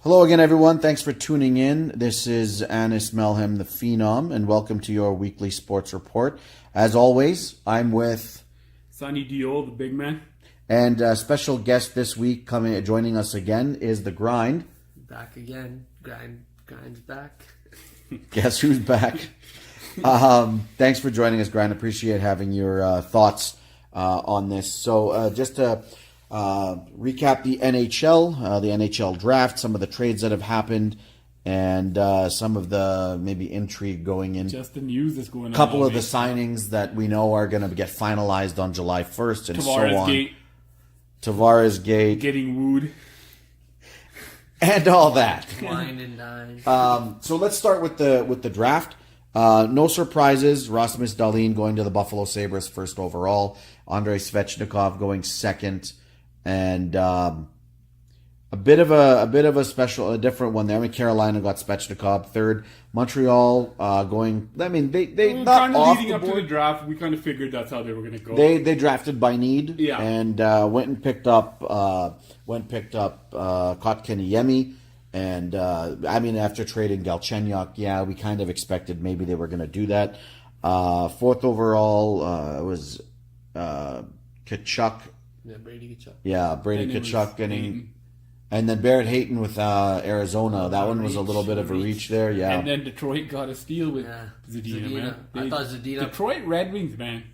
Hello again, everyone. Thanks for tuning in. This is Anis Melhem, the Phenom, and welcome to your weekly sports report. As always, I'm with Sonny Diol, the big man. and a special guest this week joining us again is the Grind. Back again. Grind's back. Guess who's back? Thanks for joining us, Grind. Appreciate having your thoughts on this. So just to recap the NHL draft, some of the trades that have happened, and some of the maybe intrigue going in. Just the news that's going on. A couple of the signings that we know are going to get finalized on July 1st and Tavares so on. Gate Tavares Gate. getting wooed. And all that. Wine and dine. So let's start with the draft. No surprises. Rasmus Dahlin going to the Buffalo Sabres first overall. Andrei Svechnikov going second. And a bit of a different one there. I mean, Carolina got Svechnikov third. Montreal going. I mean, they not Kind of off leading the up to board. the draft, we kind of figured that's how they were going to go. They drafted by need. Yeah. And went and picked up Kotkaniemi. And I mean, after trading Galchenyuk, we kind of expected maybe they were going to do that. Fourth overall was Tkachuk. Yeah, Brady Kachuk. Yeah, Brady And it Tkachuk was getting, Hayton. and then Barrett Hayton with Arizona. That one was a little bit of a reach there. Yeah, And then Detroit got a steal with Yeah. Zadina, man. I thought Zadina. Detroit Red Wings, man.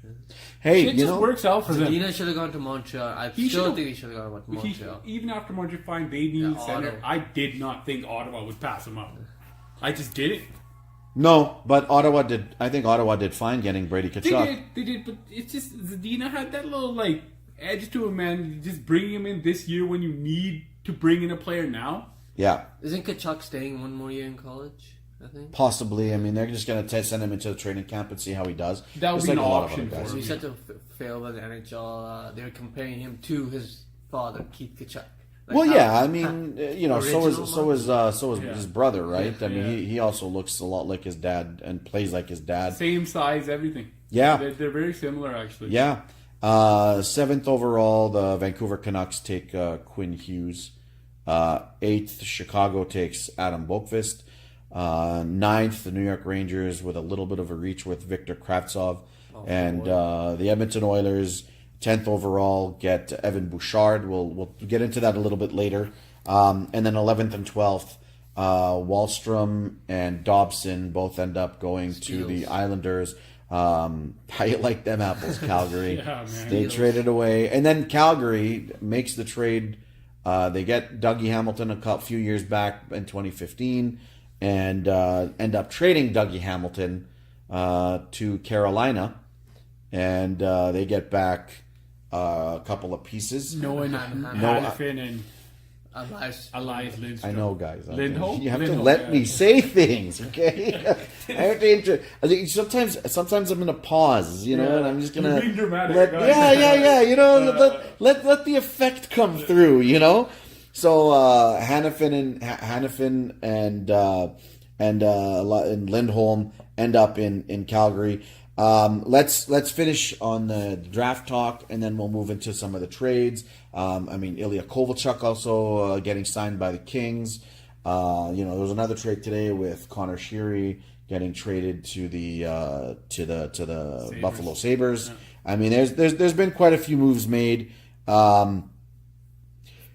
hey, It you just know, works out for them. Zadina should have gone to Montreal. I He still should've- think he should have gone to Montreal. Even after Montreal find they need Yeah, center, Ottawa. I did not think Ottawa would pass him up. I just didn't. no, but Ottawa did. I think Ottawa did fine getting Brady Tkachuk. They did, but it's just Zadina had that little like edge to him, man. You just bring him in this year when you need to bring in a player now. Yeah, Isn't Kachuk staying one more year in college? I think. possibly. I mean, they're just going to send him into the training camp and see how he does. That would Just be like an a lot of option other for guys. So him. he's such a fail by the NHL. They were comparing him to his father, Keith Kachuk. Like Well, how- yeah, I mean, you know, so is Yeah. his brother, right? I mean, Yeah. he also looks a lot like his dad and plays like his dad. Same size, everything. Yeah. They're very similar, actually. Yeah. Seventh overall, the Vancouver Canucks take Quinn Hughes. Eighth, Chicago takes Adam Boqvist. Ninth, the New York Rangers with a little bit of a reach with Victor Kravtsov. And the Edmonton Oilers, 10th overall, get Evan Bouchard. We'll get into that a little bit later. And then 11th and 12th, Wallstrom and Dobson both end up going to the Islanders. How you like them apples, Calgary? Yeah, man. They traded away. And then Calgary makes the trade. They get Dougie Hamilton a few years back in 2015 and end up trading Dougie Hamilton to Carolina. And they get back a couple of pieces. Knowing Hanifin and Elias Lindstrom. I know, guys. Lindholm? You have to Lindholm, let yeah. me say things, okay? I have to. I think sometimes I'm gonna pause, you know, Yeah. and I'm just You're gonna being dramatic, let, guys. yeah. You know, let the effect come through, you know. So Hanifin and Lindholm end up in Calgary. Let's finish on the draft talk, and then we'll move into some of the trades. I mean, Ilya Kovalchuk also getting signed by the Kings. You know, there was another trade today with Connor Sheary getting traded to the Buffalo Sabres. Yeah. I mean, there's been quite a few moves made.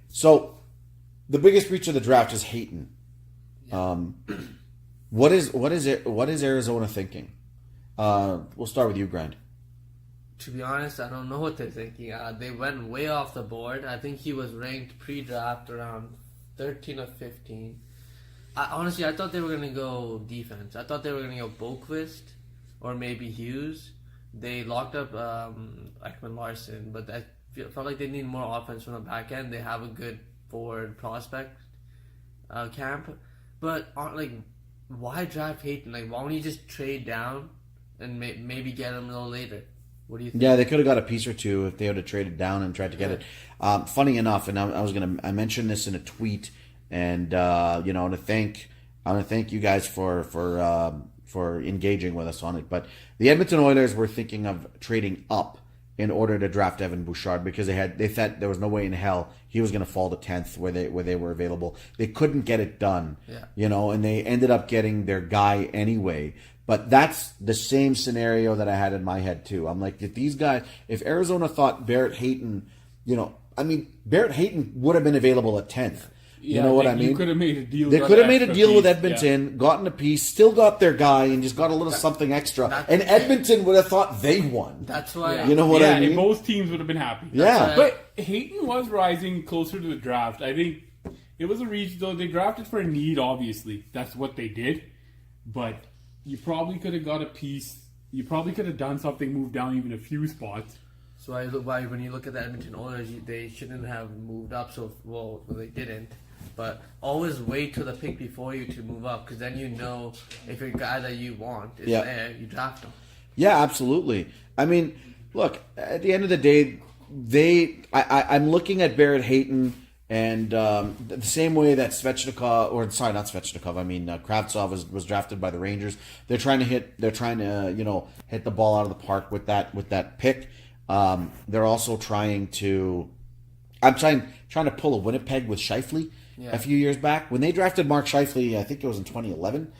So the biggest breach of the draft is Hayton. What is Arizona thinking? We'll start with you, Grind. To be honest, I don't know what they're thinking. They went way off the board. I think he was ranked pre-draft around 13 or 15. Honestly, I thought they were going to go defense. I thought they were going to go Boqvist or maybe Hughes. They locked up Ekman Larson, but I felt like they need more offense from the back end. They have a good forward prospect camp. But why draft Hayton? Like, why don't you just trade down and maybe get him a little later? What do you think? Yeah, they could have got a piece or two if they would have traded down and tried to get it. Funny enough, and I mentioned this in a tweet, and you know, I want to thank you guys for engaging with us on it. But the Edmonton Oilers were thinking of trading up in order to draft Evan Bouchard because they thought there was no way in hell he was going to fall to 10th where they were available. They couldn't get it done, and they ended up getting their guy anyway. But that's the same scenario that I had in my head too. I'm like, if Arizona thought Barrett Hayton, Barrett Hayton would have been available at 10th. You know what I mean? You could have made a deal. They could have made a deal with Edmonton, gotten a piece, still got their guy, and just got a little something extra. And Edmonton would have thought they won. That's why. You know what I mean? And both teams would have been happy. Yeah. But Hayton was rising closer to the draft. I think it was a reach, though. They drafted for a need, obviously. That's what they did. But you probably could have got a piece. You probably could have done something, moved down even a few spots. So when you look at the Edmonton Oilers, they shouldn't have moved up. Well, they didn't. But always wait till the pick before you to move up, because then you know if your guy that you want is there, you draft him. Yeah, absolutely. I mean, look, at the end of the day, I'm looking at Barrett Hayton and the same way that Kravtsov was drafted by the Rangers. They're trying to hit the ball out of the park with that pick. They're also trying to. I'm trying to pull a Winnipeg with Scheifele a few years back. When they drafted Mark Scheifele, I think it was in 2011,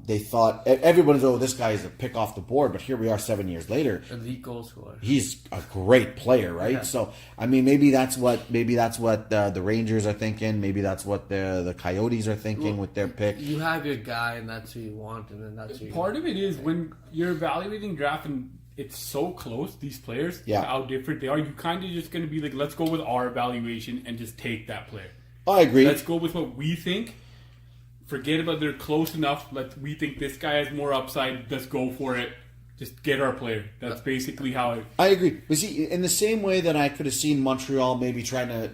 they thought, everybody knows, this guy is a pick off the board, but here we are 7 years later. Elite goal scorer. He's a great player, right? Yeah. So, I mean, maybe that's what the Rangers are thinking. Maybe that's what the Coyotes are thinking with their pick. You have your guy, and that's who you want, and then that's who you Part of it is when you're evaluating draft and it's so close, these players, how different they are, you kind of just going to be like, let's go with our evaluation and just take that player. I agree. Let's go with what we think. Forget about they're close enough. We think this guy has more upside. Let's go for it. Just get our player. That's basically how I agree. But see, in the same way that I could have seen Montreal maybe trying to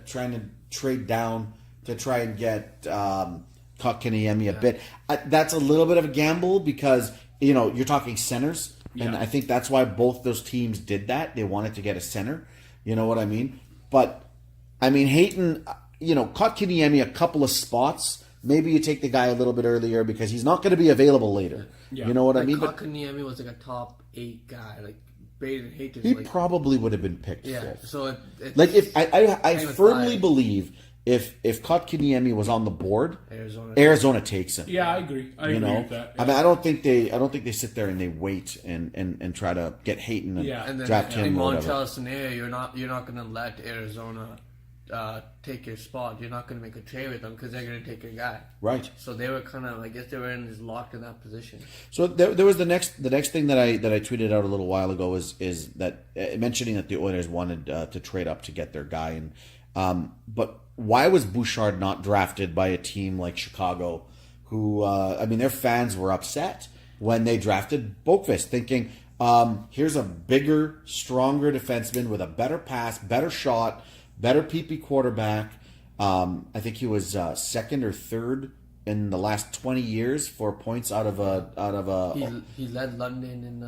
trade down to try and get Kotkaniemi a bit, that's a little bit of a gamble because you're talking centers. And I think that's why both those teams did that. They wanted to get a center. You know what I mean? But, I mean, Hayton, Kotkaniemi a couple of spots. Maybe you take the guy a little bit earlier because he's not going to be available later. Yeah. You know what I mean? Kotkaniemi was like a top 8 guy. Like, Braden Hayton. He probably would have been picked fifth. So I firmly believe if Kotkaniemi was on the board, Arizona takes him. Yeah, I agree. I agree with that. Yeah. I mean, I don't think they sit there and they wait and try to get Hayton and draft him. In or Montreal's scenario, you're not going to let Arizona take your spot. You're not going to make a trade with them because they're going to take your guy. Right. So they were kind of, I guess, they were locked in that position. So there was the next thing that I tweeted out a little while ago is that mentioning that the Oilers wanted to trade up to get their guy, and but why was Bouchard not drafted by a team like Chicago, who their fans were upset when they drafted Boqvist, thinking here's a bigger, stronger defenseman with a better pass, better shot, better PP quarterback. I think he was second or third in the last 20 years for points out of a. He led London in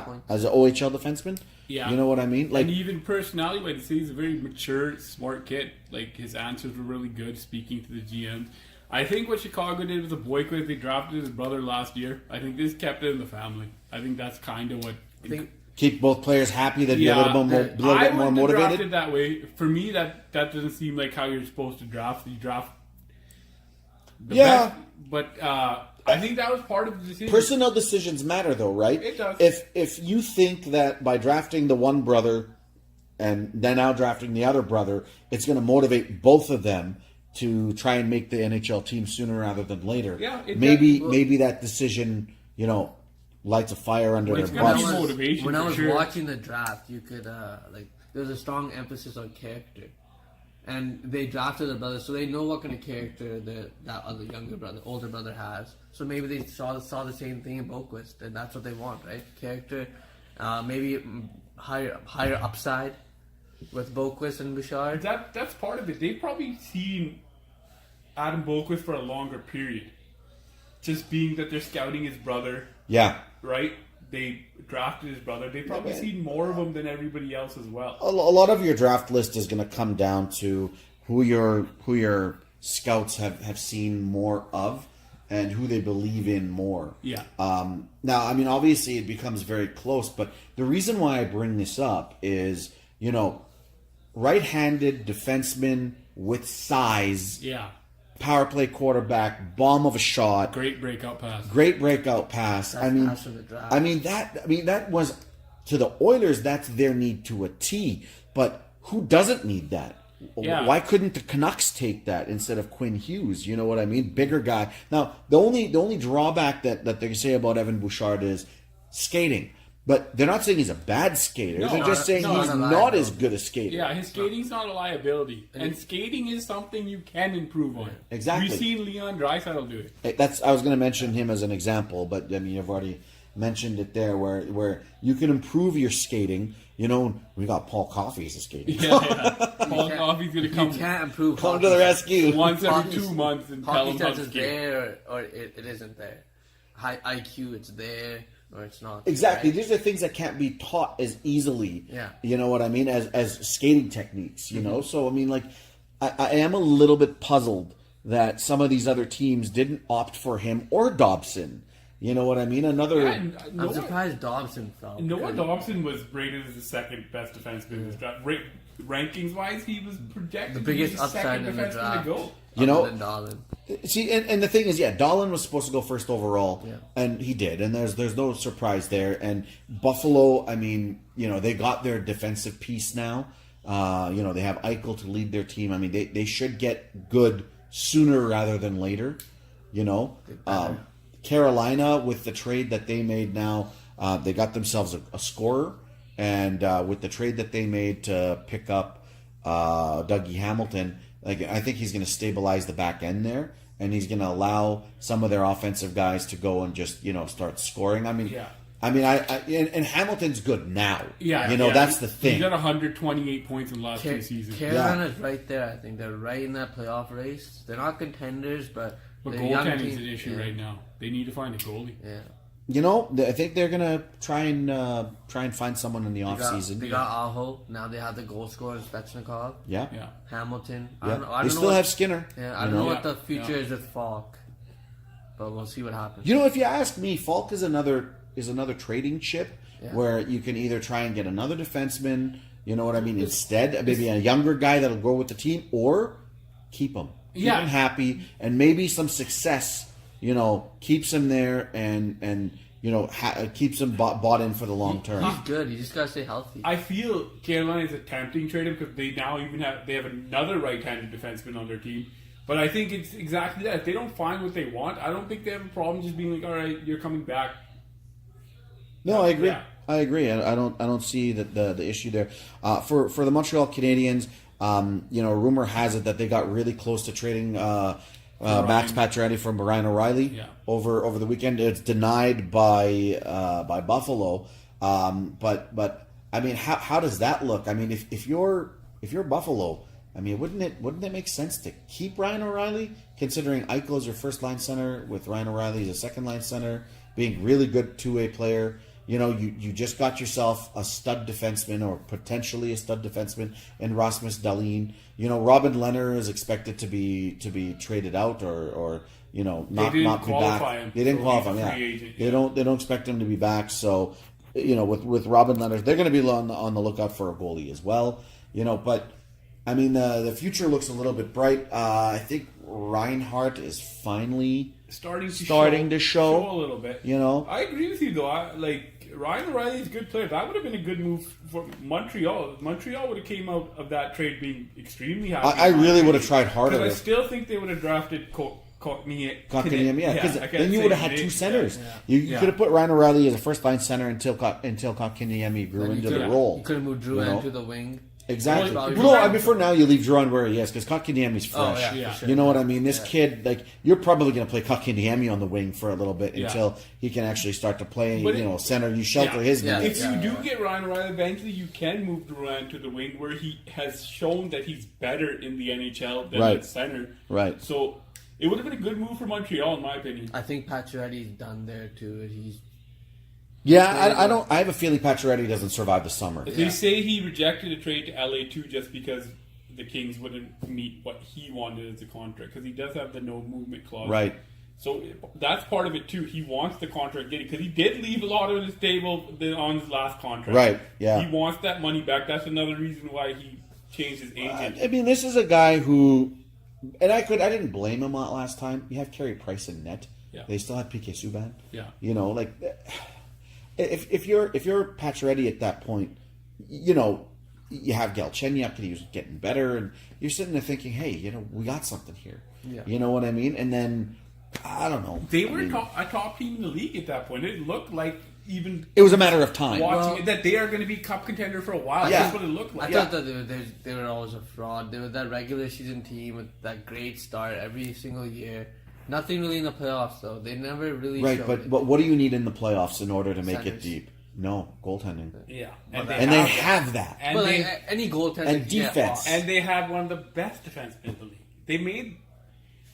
points. As an OHL defenseman. Yeah, you know what I mean. Like, and even personality, I'd say he's a very mature, smart kid. Like his answers were really good, speaking to the GM. I think what Chicago did with the Boyquist, they drafted his brother last year. I think this kept it in the family. I think that's kind of what. Keep both players happy. They'd be a little bit more motivated. Drafted that way. For me, that doesn't seem like how you're supposed to draft. You draft the best, but I think that was part of the decision. Personnel decisions matter, though, right? It does. If you think that by drafting the one brother and then now drafting the other brother, it's going to motivate both of them to try and make the NHL team sooner rather than later. Yeah, maybe that decision, lights a fire under their butts. When I was watching the draft, you could there was a strong emphasis on character. And they drafted the brother, so they know what kind of character that other older brother has. So maybe they saw the same thing in Boqvist, and that's what they want, right? Character, maybe higher upside with Boqvist and Bouchard. That's part of it. They've probably seen Adam Boqvist for a longer period, just being that they're scouting his brother. Yeah. Right. They drafted his brother. They've probably seen more of him than everybody else as well. A lot of your draft list is going to come down to who your scouts have seen more of, and who they believe in more. Yeah. Now, I mean, obviously it becomes very close, but the reason why I bring this up is, right-handed defenseman with size, Yeah. power play quarterback, bomb of a shot, Great breakout pass. great breakout pass. That's I mean, pass from the draft. that was to the Oilers. That's their need to a T. But who doesn't need that? Yeah. Why couldn't the Canucks take that instead of Quinn Hughes? You know what I mean? Bigger guy. Now, the only drawback that they say about Evan Bouchard is skating. But they're not saying he's a bad skater. No, they're just saying no, he's not a not liability. as good a skater. Yeah, his skating's not a liability. And skating is something you can improve on. Exactly. You've seen Leon Draisaitl do it. I was going to mention him as an example, but I mean, you've already mentioned it there, where you can improve your skating. We got Paul Coffey as a skating. Yeah. Paul Coffey's going to You come can't improve. Come to the rescue. once every Hockey's- 2 months and tell Hockey him how says to it's skate. there or it isn't there. High IQ, it's there or it's not. Exactly. right? These are things that can't be taught as easily. Yeah. You know what I mean? As skating techniques. So I mean, like, I am a little bit puzzled that some of these other teams didn't opt for him or Dobson. You know what I mean? Another. Yeah, and I'm Noah, surprised Dobson fell. Noah Dobson was rated as the second best defenseman in this draft. Rankings wise, he was projected The biggest to be the upside second in the defenseman draft. to go. Other than Dolan. See, and the thing is, Dolan was supposed to go first overall, Yeah. and he did, and there's no surprise there. And Buffalo, I mean, they got their defensive piece now. They have Eichel to lead their team. I mean, they should get good sooner rather than later. Carolina, with the trade that they made now, they got themselves a scorer, and with the trade that they made to pick up Dougie Hamilton, I think he's going to stabilize the back end there, and he's going to allow some of their offensive guys to go and just start scoring. I mean, Yeah. and Hamilton's good now. Yeah, that's the thing. He got 128 points in the last 2 seasons. Carolina's right there. I think they're right in that playoff race. They're not contenders, but But they're a young goaltending's team. an issue Yeah. right now. They need to find a goalie. Yeah. I think they're going to try and find someone in the off season. They got Aho. Now they have the goal scorer Svechnikov. Yeah. Yeah. Hamilton. Yeah. I don't know They still what, have Skinner. Yeah, I don't know what Yeah. the future Yeah. is with Falk, but we'll see what happens. If you ask me, Falk is another trading chip Yeah. where you can either try and get another defenseman, you know what I mean, instead, maybe a younger guy that'll go with the team, or keep him. Keep Yeah. him happy, and maybe some success, keeps him there and keeps him bought in for the long term. He's good. You just gotta stay healthy. I feel Carolina is attempting to trade him because they now even have another right-handed defenseman on their team. But I think it's exactly that. If they don't find what they want, I don't think they have a problem just being like, all right, you're coming back. No, I agree. Yeah. I agree. I don't see the issue there. For the Montreal Canadiens, rumor has it that they got really close to trading Max Pacioretty from Brian O'Reilly Yeah. over the weekend. It's denied by Buffalo. But I mean, how does that look? I mean, if you're Buffalo, I mean, wouldn't it make sense to keep Ryan O'Reilly, considering Eichel is your first line center with Ryan O'Reilly as a second line center, being really good two-way player. You just got yourself a stud defenseman or potentially a stud defenseman in Rasmus Dahlin. Robin Leonard is expected to be traded out or not didn't be qualify back. him, They didn't so qualify him. he's a Yeah, free agent, they don't expect him to be back. So with Robin Leonard, they're going to be on the lookout for a goalie as well. But I mean the future looks a little bit bright. I think Reinhart is finally Starting to show a little bit. I agree with you though. Ryan O'Reilly's a good player. That would have been a good move for Montreal. Montreal would have came out of that trade being extremely happy. I really would have tried harder. Because I still think they would have drafted Kotkaniemi, yeah, because I can't then you say would have had his two name. centers. Yeah. You could have put Ryan O'Reilly as a first line center until Kotkaniemi grew Then you into could- the role. You could have moved Drouin to the wing. Exactly. Well, No, I mean, for now you leave Drouin where he is because Kotkaniemi's fresh. Oh, yeah, Yeah. for sure. You know what I mean? This kid, you're probably going to play Kotkaniemi on the wing for a little bit Yeah. until he can actually start to play. But center. You shelter Yeah. his Yeah. minutes. If you do get Ryan O'Reilly, eventually you can move Duran to the wing where he has shown that he's better in the NHL than Right. at center. Right. So it would have been a good move for Montreal, in my opinion. I think Pacioretty's done there too. He's Yeah, I don't. I have a feeling Pacioretty doesn't survive the summer. They say he rejected a trade to LA too, just because the Kings wouldn't meet what he wanted as a contract, because he does have the no movement clause. Right. So that's part of it too. He wants the contract getting because he did leave a lot on his table on his last contract. Right, yeah. He wants that money back. That's another reason why he changed his agent. I mean, this is a guy who, and I didn't blame him last time. You have Carey Price in net. Yeah. They still have PK Subban. Yeah. You know, like if you're Pacioretty at that point, you know, you have Galchenyuk and he was getting better, and you're sitting there thinking, hey, you know, we got something here. Yeah. You know what I mean? And then I don't know. They I were mean, a top team in the league at that point. It looked like even it was a matter of time. watching Well- that they are going to be cup contender for a while. Yeah. That's what it looked like. I thought that they were always a fraud. They were that regular season team with that great start every single year. Nothing really in the playoffs though. They never really Right, showed but it. what do you need in the playoffs in order to make it Centers. deep? No, goaltending. Yeah, And they have that. And But they, like, any goaltender and can get defense. off. and they had one of the best defensemen in the league. They made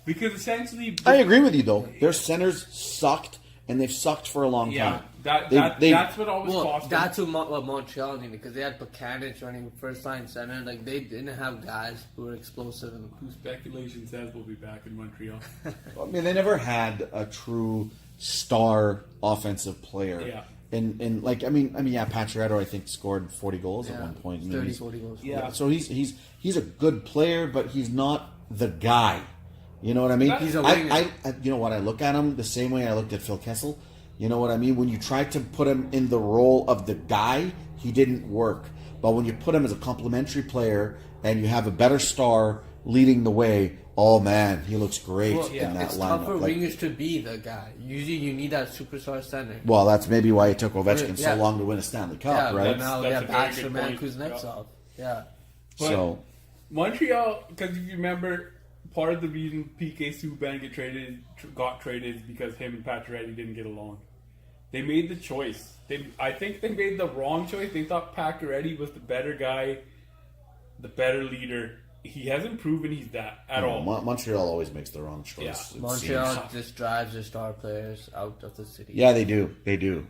because essentially I agree with you though. Their centers sucked, and they've sucked for a long yeah, time. that's what always Well, cost them. that's what Montreal needed because they had Buchanan running first line center. Like they didn't have guys who were explosive. And Who speculation says we'll be back in Montreal. I mean, they never had a true star offensive player. Yeah. And like I mean, yeah, Pacioretty I think scored 40 goals at yeah, one point. I mean, 30, he's- 40 goals. Yeah. So he's a good player, but he's not the guy. You know what I mean? He's a winger. I you know what? I look at him the same way I looked at Phil Kessel. You know what I mean? When you try to put him in the role of the guy, he didn't work. But when you put him as a complementary player and you have a better star leading the way, oh man, he looks great Well, in that it's lineup. tough for Like, wingers to be the guy. Usually, you need that superstar center. well, that's maybe why it took Ovechkin Yeah. so long to win a Stanley Cup, Yeah, right? but now That's they a have very good Backstrom and point. Kuznetsov. Yeah. But So Montreal, because if you remember, part of the reason PK Subban got traded is because him and Pacioretty didn't get along. They made the choice. I think they made the wrong choice. They thought Pacioretty was the better guy, the better leader. He hasn't proven he's that at all. Montreal always makes the wrong choice. Yeah. it Montreal seems. just drives their star players out of the city. Yeah, they do,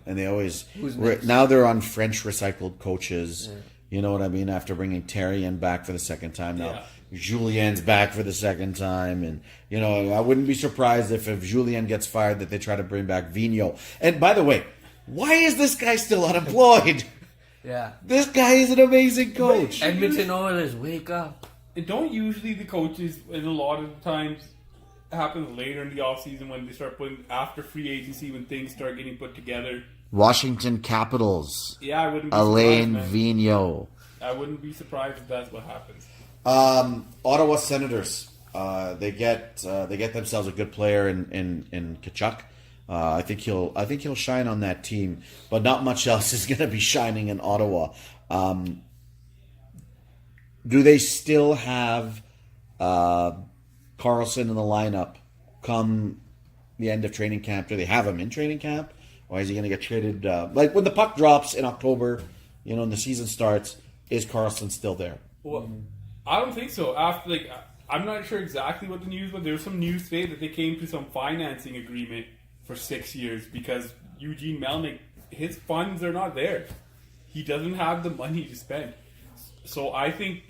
and they always. Who's next? Now they're on French recycled coaches. You know what I mean? After bringing Terrien back for the second time, now Julien's back for the second time, and you know I wouldn't be surprised if Julien gets fired that they try to bring back Vigneault. And by the way, why is this guy still unemployed? Yeah. This guy is an amazing coach. Edmonton Oilers, wake up. And don't usually the coaches, and a lot of the times, happens later in the offseason when they start putting, after free agency, when things start getting put together. Washington Capitals, Yeah, I wouldn't be Alain surprised, man. Vigneault. I wouldn't be surprised if that's what happens. Ottawa Senators. They get themselves a good player in Kachuk. I think he'll shine on that team, but not much else is going to be shining in Ottawa. Do they still have Carlson in the lineup come the end of training camp? Do they have him in training camp, or is he going to get traded? Like when the puck drops in October, you know, and the season starts, is Carlson still there? Well, I don't think so. After I'm not sure exactly what the news was. There was some news today that they came to some financing agreement for 6 years because Eugene Melnyk, his funds are not there. He doesn't have the money to spend. So I think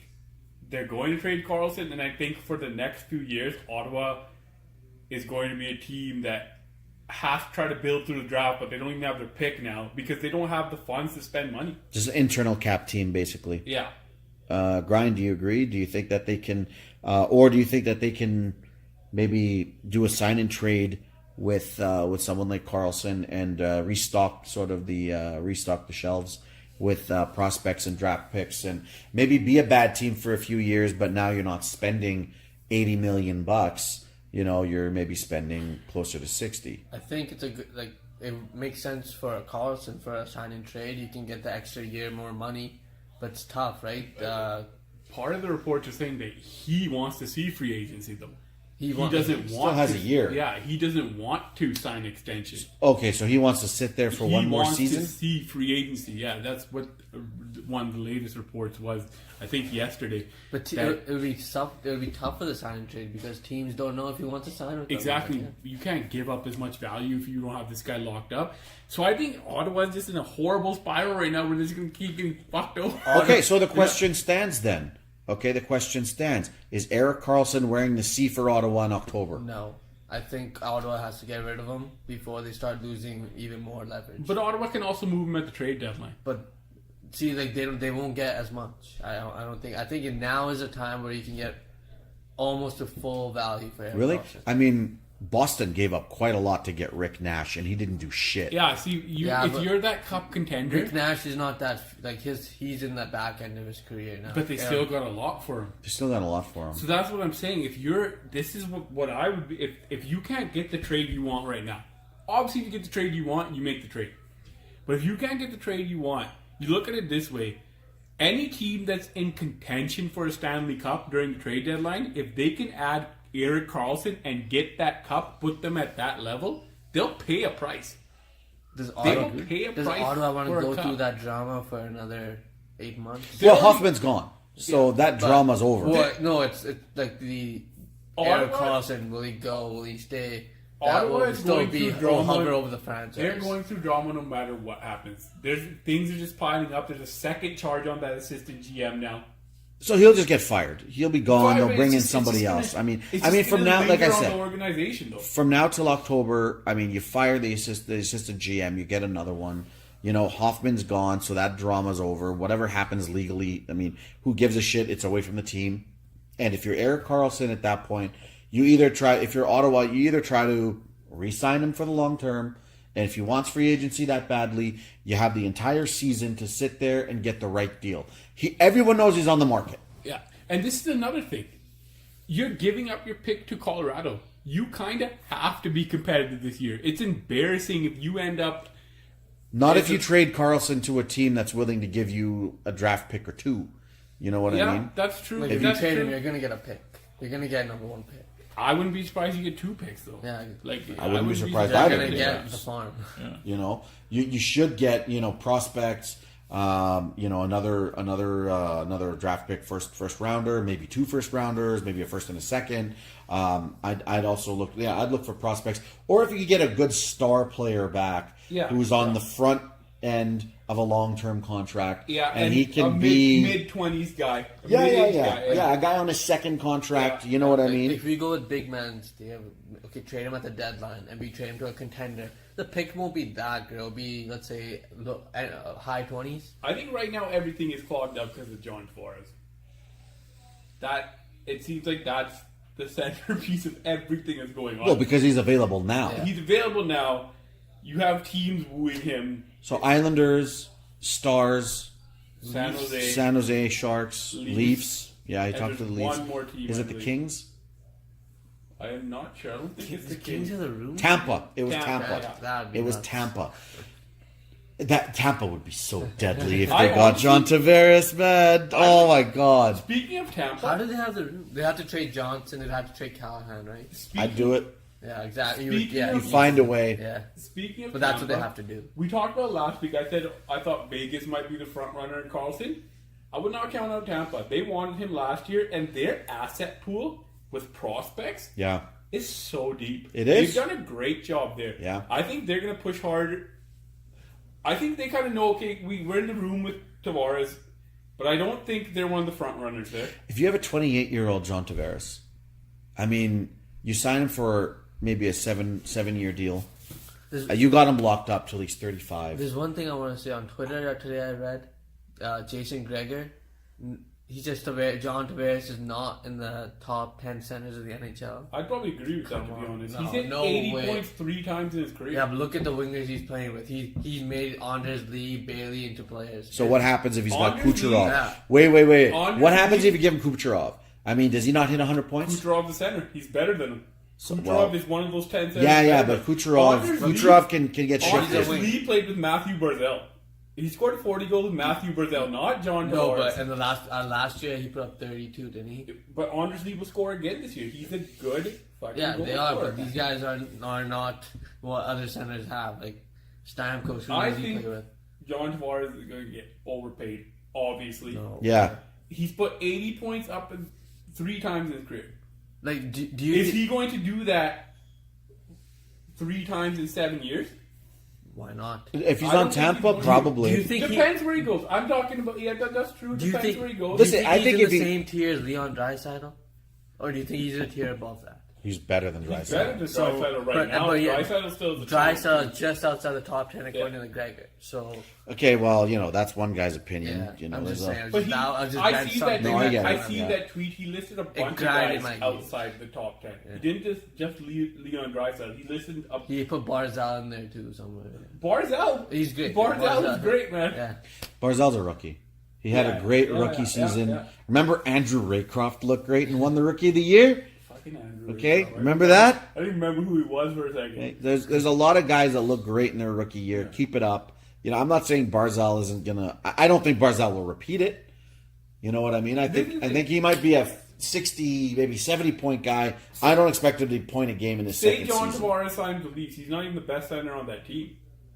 they're going to trade Carlson, and I think for the next few years, Ottawa is going to be a team that has to try to build through the draft, but they don't even have their pick now because they don't have the funds to spend money. Just an internal cap team, basically. Yeah. Grind, do you agree? Do you think that they can, or do you think that they can maybe do a sign and trade with someone like Carlson and restock the shelves with prospects and draft picks, and maybe be a bad team for a few years, but now you're not spending $80 million. You know, you're maybe spending closer to 60. I think it's a good, it makes sense for Carlson for a sign and trade. You can get the extra year more money, but it's tough, right? Part of the reports are saying that he wants to see free agency, though. He wants- doesn't still want has to, a year. Yeah, he doesn't want to sign extension. Okay, so he wants to sit there for one more season. He wants to see free agency. Yeah, that's what one of the latest reports was. I think yesterday. But that- it would be tough. It would be tough for the sign and trade because teams don't know if you want to sign with them. exactly, Yeah. you can't give up as much value if you don't have this guy locked up. So I think Ottawa's just in a horrible spiral right now where they're just going to keep getting fucked over. Okay, so the question stands then. Okay, the question stands. Is Erik Karlsson wearing the C for Ottawa in October? No. I think Ottawa has to get rid of him before they start losing even more leverage. But Ottawa can also move him at the trade deadline. But see, like they won't get as much. I don't think. I think now is a time where you can get almost a full value for Erik Really? Karlsson. I mean, Boston gave up quite a lot to get Rick Nash, and he didn't do shit. Yeah, see, if but you're that cup contender, Rick Nash is not that like he's in that back end of his career now. but they still got a lot for him. They still got a lot for him. So that's what I'm saying. This is what I would be if you can't get the trade you want right now. Obviously, if you get the trade you want, you make the trade. But if you can't get the trade you want, you look at it this way: any team that's in contention for a Stanley Cup during the trade deadline, if they can add Erik Karlsson and get that cup, put them at that level, they'll pay a price. Does They Ottawa, will pay a does price Ottawa want to for a go cup. through that drama for another 8 months? Well, They're- Hoffman's gone, so that drama's over. Well, no, it's like the Erik Ottawa- Karlsson. Will he go? Will he stay? Ottawa will is still going be through drama. hover over the franchise. They're going through drama no matter what happens. Things are just piling up. There's a second charge on that assistant GM now. So he'll just get fired. He'll be gone. But They'll bring in it's just somebody gonna- else. I mean, it's I mean, just from gonna now, like I linger on said, the organization though. from now till October, I mean, you fire the assistant GM, you get another one. You know, Hoffman's gone, so that drama's over. Whatever happens legally, I mean, who gives a shit? It's away from the team. And if you're Erik Karlsson at that point, you either try, if you're Ottawa, you either try to re-sign him for the long term, and if he wants free agency that badly, you have the entire season to sit there and get the right deal. Everyone knows he's on the market. Yeah, and this is another thing. You're giving up your pick to Colorado. You kind of have to be competitive this year. It's embarrassing if you end up. Not if It's you a- trade Carlson to a team that's willing to give you a draft pick or two. You know what I Yeah, mean? that's true. Like, if you That's trade him, true. you're gonna get a pick. You're gonna get number 1 pick. I wouldn't be surprised you get 2 picks though. Yeah. like I wouldn't be surprised You're either. gonna Yeah. get the farm. You know, you should get prospects. Another draft pick, first rounder, maybe 2 first rounders, maybe a first and a second. I'd also look. Yeah, I'd look for prospects, or if you could get a good star player back, Yeah. who's on the front end of a long-term contract. Yeah, and he a can be mid-20s guy. A Yeah, mid-age yeah. guy. A guy on a second contract. Yeah. You know what I Like, mean? if we go with big man, Steve, okay, trade him at the deadline, and we trade him to a contender. The pick won't be that good. It'll be, let's say, high 20s. I think right now everything is clogged up because of John Flores. It seems like that's the centerpiece of everything that's going on. Well, because he's available now. Yeah. He's available now. You have teams wooing him. So Islanders, Stars, San Jose. San Jose Sharks, Leafs. Leafs. Yeah, he And talked to the there's Leafs. one more team, Is I it the believe. Kings? I am not sure. I don't think it's the Kings Kings. of the room. Tampa. It was Tampa, Tampa. yeah. That'd be It was nuts. Tampa. That Tampa would be so deadly if I they got John Tavares, man. Oh my god. Speaking of Tampa, How did they have the room? They had to trade Johnson. They had to trade Callahan, right? I'd do it. Yeah, exactly. Speaking You of- find a way. Yeah, speaking of but that's what Tampa, they have to do. We talked about last week. I said I thought Vegas might be the front runner in Carlson. I would not count out Tampa. They wanted him last year, and their asset pool with prospects Yeah. is so deep. It is? They've done a great job there. Yeah. I think they're going to push hard. I think they kind of know, okay, we're in the room with Tavares, but I don't think they're one of the front runners there. If you have a 28-year-old John Tavares, I mean, you sign him for maybe a seven-year deal. There's- You got him locked up till he's 35. There's one thing I want to say on Twitter today. I read Jason Gregor. He's just John Tavares is not in the top 10 centers of the NHL. I'd probably agree with that, to Come be on. honest. No, He's hit no 80 way. points 3 times in his career. Yeah, but look at the wingers he's playing with. He's made Anders Lee, Bailey into players. So what happens if he's got Anders Lee- Kucherov? Yeah. Wait. Anders What happens Lee- if you give him Kucherov? I mean, does he not hit 100 points? Kucherov the center. He's better than him. Kucherov well- is one of those 10 centers. Yeah, better but than- Kucherov Anders Lee- can get Anders shifted. wing. Lee played with Matthew Barzell. He scored 40 goals with Matthew Barzell, not John No, Tavares. but in the last year he put up 32, didn't he? But Anders Lee will score again this year. He's a good fucking Yeah, goal they are, scorer. but these guys are not what other centers have. Like Stamkos, who I does he think play with? John Tavares is going to get overpaid, obviously. No. Yeah. He's put 80 points up 3 times in his career. Like, do you? Is he going to do that 3 times in 7 years? Why not? If he's I don't on think Tampa, he's going to. probably. Do you think Depends where he goes. I'm talking about, yeah, that's true. Do you Depends think? where he goes. Listen, do you I think think he's if in he- the same tier as Leon Draisaitl, or do you think he's a tier above that? He's better than Better Draisaitl. than So, Draisaitl right but- now. but yeah, Draisaitl still is the top Draisaitl just outside the top 10 according to Gregor. So Okay, well, that's one guy's opinion. yeah, Know, I'm just there's a- saying. But I see that. No, I get it, I see yeah. that tweet. He listed a bunch of grinded guys my outside the top 10. He didn't just Leon Draisaitl. He listed a He put Barzal in there too somewhere. Barzal. He's great. Barzal is great, man. Yeah. Barzal's a rookie. He had Yeah, a great yeah, rookie yeah, season. yeah. Remember Andrew Raycroft looked great and won the Rookie of the Year? Fucking Andrew. Okay, Raycroft. remember that? I didn't remember who he was for a second. Okay, There's a lot of guys that look great in their rookie year. Keep it up. I'm not saying Barzal isn't gonna. I don't think Barzal will repeat it. You know what I mean? I think he might be a 60, maybe 70-point guy. I don't expect him to point a game in his Say second John season. Tavares signed the Leafs. He's not even the best center on that team.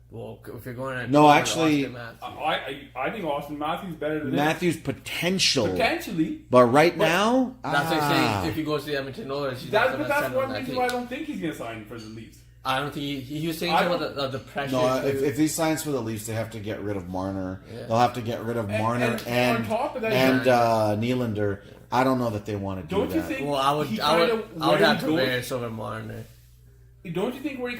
Well, if you're going at No, Austin actually- Matthews. I think Austin Matthews better than him. Matthews potential, Potentially. but right now, That's like saying if he goes to the Edmonton Oilers, he's not the But best that's center on one that reason team. why I don't think he's going to sign for the Leafs. I don't think he was saying I something don't- about the pressure. no. too. If he signs for the Leafs, they have to get rid of Marner. Yeah. They'll have to get rid of Marner and on top of that, Nylander. I don't know that they want to do Don't that. you think? well, I would he have where he goes- Tavares over Marner. Don't you think where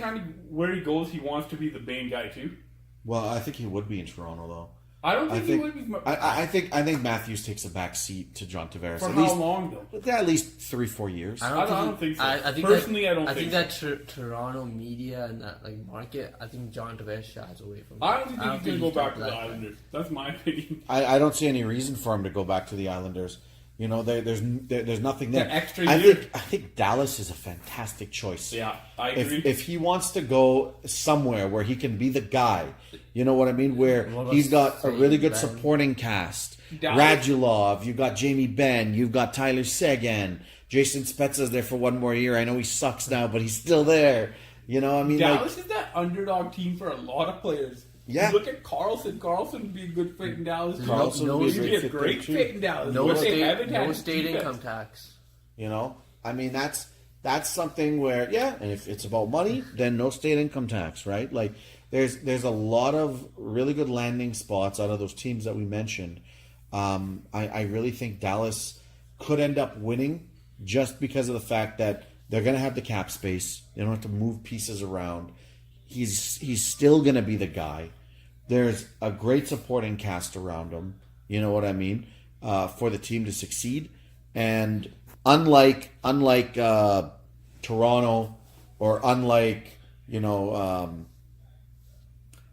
he goes, he wants to be the main guy too? Well, I think he would be in Toronto though. I don't I think he think would be. I think Matthews takes a back seat to John Tavares. For at how least, long though? At least 3-4 years. I don't think so. I think Personally, that, I don't I think think that Toronto media and that market. I think John Tavares shies away from. I don't think he's going to go back to the that. Islanders. That's my opinion. I don't see any reason for him to go back to the Islanders. There's nothing there. The extra I year. think Dallas is a fantastic choice. Yeah, I agree. If he wants to go somewhere where he can be the guy, you know what I mean, where What about he's got a really good Ben? supporting cast. Dallas- Radulov, you've got Jamie Benn, you've got Tyler Seguin, Jason Spezza's there for one more year. I know he sucks now, but he's still there. Dallas is that underdog team for a lot of players. Yeah. You look at Carlson. Carlson would be a good fit in Dallas. too. Carlson No, would He'd be be a a great great fit fit in Dallas. No What they state, haven't had no is state defense. income tax. That's something where and if it's about money, then no state income tax, right? Like there's a lot of really good landing spots out of those teams that we mentioned. I really think Dallas could end up winning just because of the fact that they're going to have the cap space. They don't have to move pieces around. He's still going to be the guy. There's a great supporting cast around him. You know what I mean? For the team to succeed. And unlike Toronto or unlike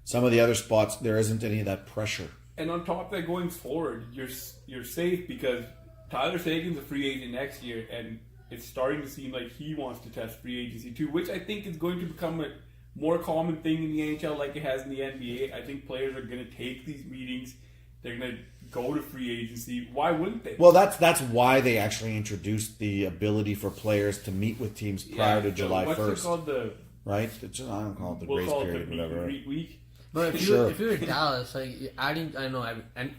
some of the other spots, there isn't any of that pressure. And on top of that, going forward, you're safe because Tyler Seguin's a free agent next year, and it's starting to seem like he wants to test free agency too, which I think is going to become a more common thing in the NHL like it has in the NBA. I think players are going to take these meetings. They're going to go to free agency. Why wouldn't they? Well, that's why they actually introduced the ability for players to meet with teams prior to July what's 1st. What's it called? Right? I don't call it the We'll grace call period, it the whatever. meet and greet week. But if Sure. you're Dallas, adding, I know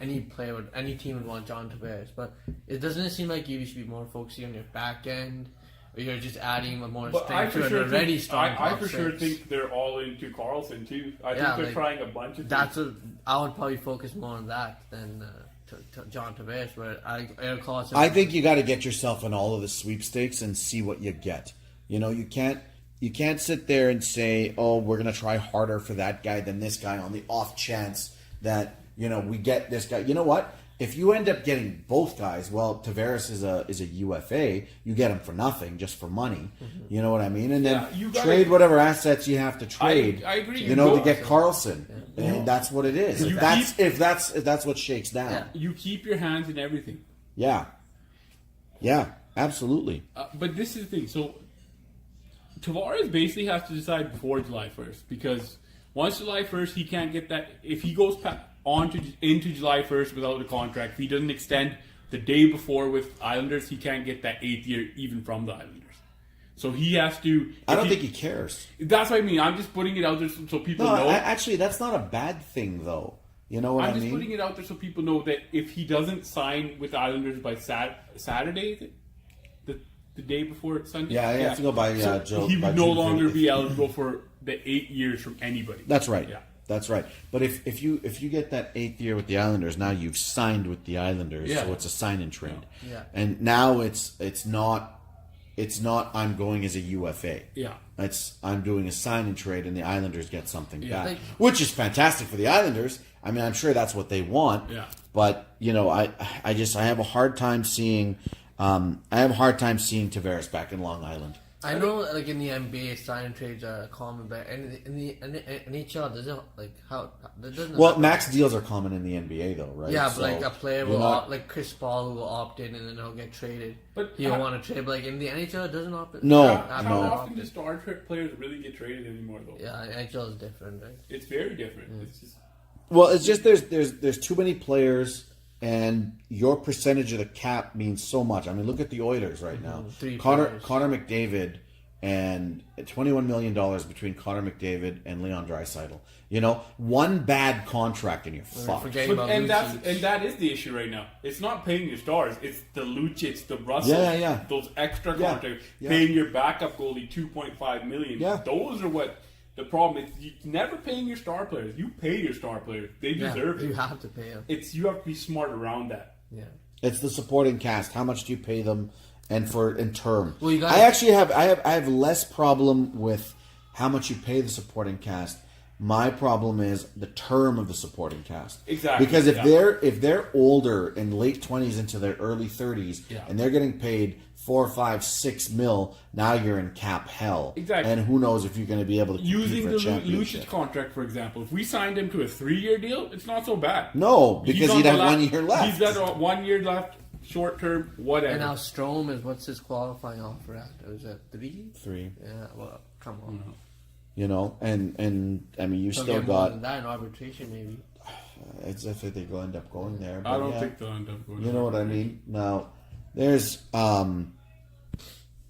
any player would, any team would want John Tavares, but it doesn't seem like you should be more focusing on your back end, or you're just adding more But I strength for to an sure already think, strong I top for sure six. think they're all into Carlson too. I Yeah, think they're trying a bunch of That's things. I would probably focus more on that than to John Tavares, where Eric Carlson. I think you got to get yourself in all of the sweepstakes and see what you get. You can't sit there and say, "Oh, we're going to try harder for that guy than this guy" on the off chance that we get this guy. You know what? If you end up getting both guys, well, Tavares is a UFA. You get him for nothing, just for money. Mm-hmm. You know what I mean? And then Yeah, you gotta- trade whatever assets you have to trade. I agree. You know, You to get Carlson, and that's what it is. You If that's what shakes down. Yeah. You keep your hands in everything. Yeah, absolutely. But this is the thing. So Tavares basically has to decide before July 1st because once July 1st, he can't get that. If he goes into July 1st without a contract, if he doesn't extend the day before with Islanders, he can't get that 8th year even from the Islanders. So he has to. I don't think he cares. That's what I mean. I'm just putting it out there so people No, know. actually, that's not a bad thing, though. You know what I'm I just mean? putting it out there so people know that if he doesn't sign with the Islanders by Saturday, is it? The day before Sunday, Yeah, you have to go by Joe. he by would no June longer 30th. be eligible for the 8 years from anybody. That's right. Yeah. That's right. But if you get that 8th year with the Islanders, now you've signed with the Islanders, Yeah. so it's a sign and trade. Yeah. And now it's not it's not I'm going as a UFA. Yeah. It's I'm doing a sign and trade, and the Islanders get something back, Like- which is fantastic for the Islanders. I mean, I'm sure that's what they want. Yeah. But I have a hard time seeing Tavares back in Long Island. I know, like in the NBA, sign and trades are common, but in the NHL, does it like how? That doesn't. Well, max deals are common in the NBA, though, right? yeah, but So like a player you're will not- opt, like Chris Paul will opt in and then he'll get traded. But he'll how- want to trade. But like in the NHL, it doesn't opt. No, How no. often do star players really get traded anymore, though? Yeah, NHL is different, right? It's very different. It's just Well, it's just there's too many players, and your percentage of the cap means so much. I mean, look at the Oilers right now. Three Connor players. McDavid and $21 million between Connor McDavid and Leon Draisaitl. One bad contract and you're fucked. forgetting But, about and Lucic. that is the issue right now. It's not paying your stars. It's the Lucic, the Russell, Yeah. those extra Yeah. contracts, Yeah. paying your backup goalie $2.5 million. Yeah. Those are what the problem is. You never paying your star players. You pay your star players. They Yeah, deserve you it. have to pay him. You have to be smart around that. Yeah. It's the supporting cast. How much do you pay them, and in term? Well, you got- I actually have less problem with how much you pay the supporting cast. My problem is the term of the supporting cast. Exactly, Because if yeah. they're older in late 20s into their early 30s, Yeah. and they're getting paid 4, 5, 6 mil, now you're in cap hell. Exactly. And who knows if you're going to be able to compete Using for the a championship. Lucic contract, for example, if we signed him to a 3-year deal, it's not so bad. No, He's because on he'd the have 1 year left. He's got 1 year left, short term, whatever. And now Strome is what's his qualifying offer at? Is it 3? 3, Yeah. Well, come on. and I mean, you They'll still get more got. than that in arbitration, maybe. It's if they go end up going there. I but don't yeah. think they'll end up going. You know what I mean? Now, there's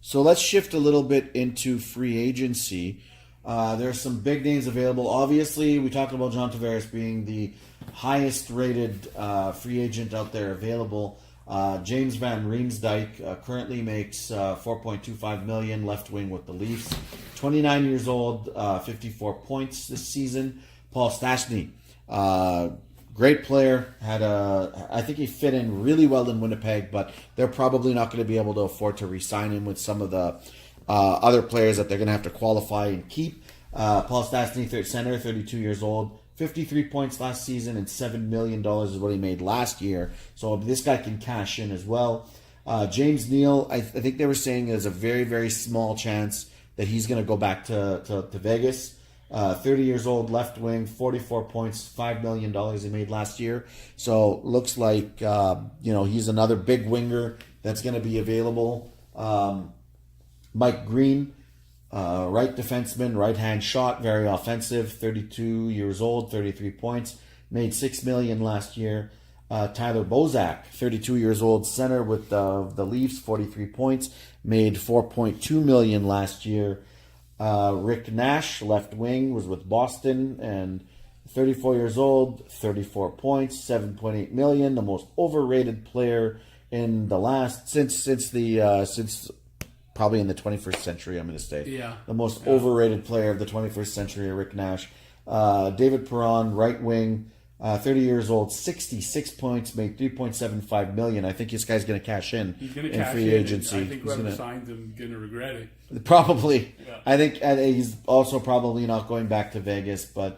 so let's shift a little bit into free agency. There's some big names available. Obviously, we talked about John Tavares being the highest rated free agent out there available. James Van Riemsdyk currently makes $4.25 million, left wing with the Leafs. 29 years old, 54 points this season. Paul Stastny, great player. I think he fit in really well in Winnipeg, but they're probably not going to be able to afford to re-sign him with some of the other players that they're going to have to qualify and keep. Paul Stastny, center, 32 years old. 53 points last season and $7 million is what he made last year. So this guy can cash in as well. James Neal, I think they were saying there's a very, very small chance that he's going to go back to Vegas. 30 years old, left wing, 44 points, $5 million he made last year. So looks like, he's another big winger that's going to be available. Mike Green, right defenseman, right-hand shot, very offensive, 32 years old, 33 points, made $6 million last year. Tyler Bozak, 32 years old, center with the Leafs, 43 points, made $4.2 million last year. Rick Nash, left wing, was with Boston, and 34 years old, 34 points, $7.8 million, the most overrated player in the last, since probably in the 21st century, I'm going to say. Yeah. The most overrated player of the 21st century, Rick Nash. David Perron, right wing, 30 years old, 66 points, made $3.75 million. I think this guy's going to cash in He's going to cash free in. agency. I think He's whoever gonna- signs him is going to regret it. Probably. Yeah. I think he's also probably not going back to Vegas. But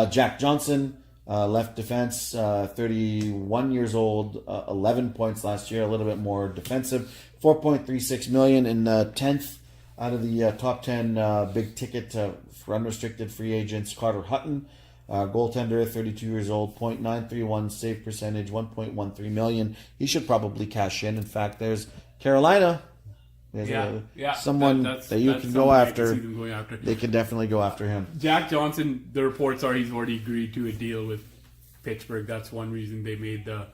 Jack Johnson, left defense, 31 years old, 11 points last year, a little bit more defensive, $4.36 million in 10th out of the top 10 big ticket for unrestricted free agents. Carter Hutton, goaltender, 32 years old, .931 save percentage, $1.13 million. He should probably cash in. In fact, there's Carolina. There's someone that you can go after. They can definitely go after him. Jack Johnson, the reports are he's already agreed to a deal with Pittsburgh. That's one reason they made the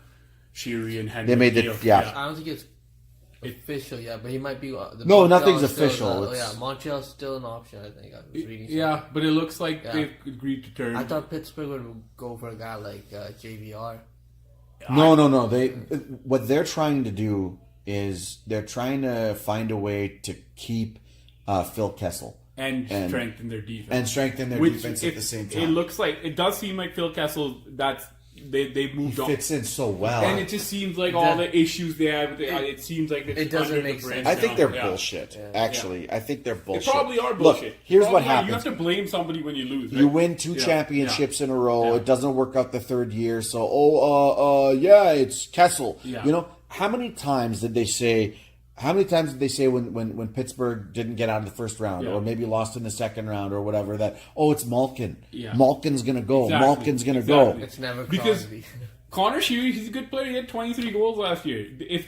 Sheary and Henry They made the- deal. yeah. I don't think it's official yet, but he might be. No, Montreal's nothing's still, official. yeah, It's- Montreal's still an option. I think I was reading. Yeah, but it looks like Yeah. they've agreed to terms. I thought Pittsburgh would go for a guy like JVR. No. What they're trying to do is they're trying to find a way to keep Phil Kessel and and- strengthen their defense. and strengthen their defense at the same time. It looks like it does seem like Phil Kessel. they've moved He on. fits in so well. And it just seems like all the issues they have, it seems like it's it doesn't under make the bridge sense. I think they're now. Yeah. bullshit. Actually, I think they're They bullshit. probably are bullshit. Look, here's Probably what are. happens. You have to blame somebody when you lose. Right? You win 2 Yeah. championships Yeah. in a row. Yeah. It doesn't work out the third year. So, it's Kessel. Yeah. You know, how many times did they say? How many times did they say when Pittsburgh didn't get out of the first round, Yeah. or maybe lost in the second round, or whatever? That it's Malkin. Yeah. Malkin's gonna go. Exactly. Malkin's gonna Exactly. go. It's never Because Crosby. Connor Sheary, he's a good player. He had 23 goals last year. If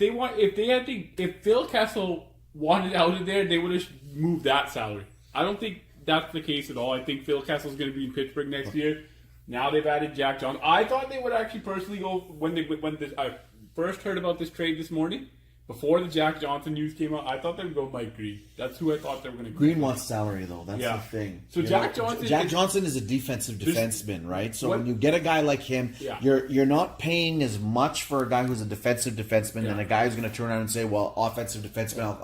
Phil Kessel wanted out of there, they would have moved that salary. I don't think that's the case at all. I think Phil Kessel's going to be in Pittsburgh next year. Now they've added Jack Johnson. I thought they would actually personally go when I first heard about this trade this morning. Before the Jack Johnson news came out, I thought they would go Mike Green. That's who I thought they were going to go. Green wants salary though. That's Yeah. the thing. So You Jack know, Johnson Jack is- Johnson is a defensive defenseman, right? So what- when you get a guy like him, Yeah. you're not paying as much for a guy who's a defensive defenseman than Yeah. a guy who's going to turn around and say, "Well, offensive defenseman,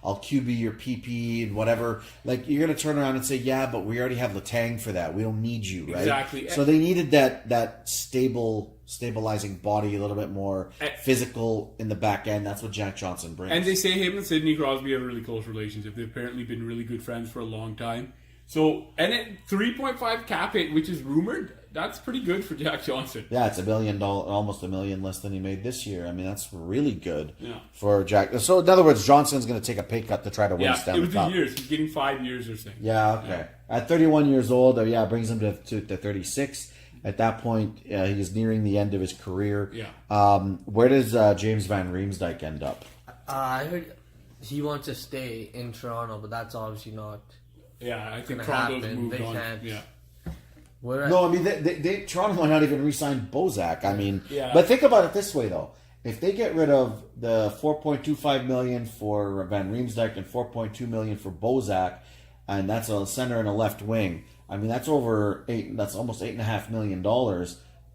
I'll QB your PP and whatever." Like you're going to turn around and say, "Yeah, but we already have Letang for that. We don't need you, right?" Exactly. So they needed that stabilizing body, a little bit more physical in the back end. That's what Jack Johnson brings. And they say him and Sidney Crosby have a really close relationship. They've apparently been really good friends for a long time. So, and at 3.5 cap hit, which is rumored, that's pretty good for Jack Johnson. Yeah, it's $1 million, almost $1 million less than he made this year. I mean, that's really good Yeah. for Jack. So, in other words, Johnson's going to take a pay cut to try to win Yeah, a it Stanley was the Cup. years. He's getting 5 years or something. Yeah, okay. At 31 years old, brings him to 36. At that point, he's nearing the end of his career. Yeah. Where does James Van Riemsdyk end up? I heard he wants to stay in Toronto, but that's obviously not. Yeah, I think Gonna Toronto's happen. moved They on. can't. Yeah. Where No, I mean, they Toronto might not even re-sign Bozak. I mean, Yeah. but think about it this way, though. If they get rid of the $4.25 million for Van Riemsdyk and $4.2 million for Bozak, and that's a center and a left wing, I mean, that's that's almost $8.5 million.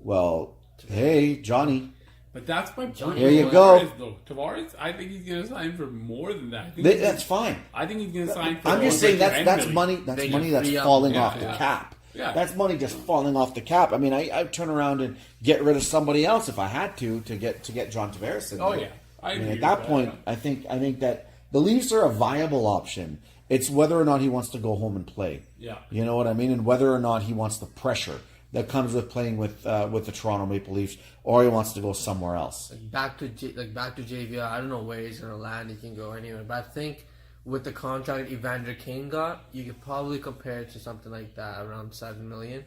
Well, hey, Johnny. But that's my point. Here you go. Tavares, though. Tavares, I think he's going to sign for more than that. That's fine. I think he's going to sign for I'm just over saying that's 10 million. money. That's They money can that's free up- falling yeah, off the yeah. cap. Yeah. That's money just falling off the cap. I mean, I'd turn around and get rid of somebody else if I had to get John Tavares in Oh, there. yeah. I mean, agree at that with point, yeah. I think that the Leafs are a viable option. It's whether or not he wants to go home and play. Yeah. You know what I mean, and whether or not he wants the pressure that comes with playing with the Toronto Maple Leafs, or he wants to go somewhere else. back to JVR. I don't know where he's gonna land. He can go anywhere, but I think with the contract Evander Kane got, you could probably compare it to something like that, around $7 million.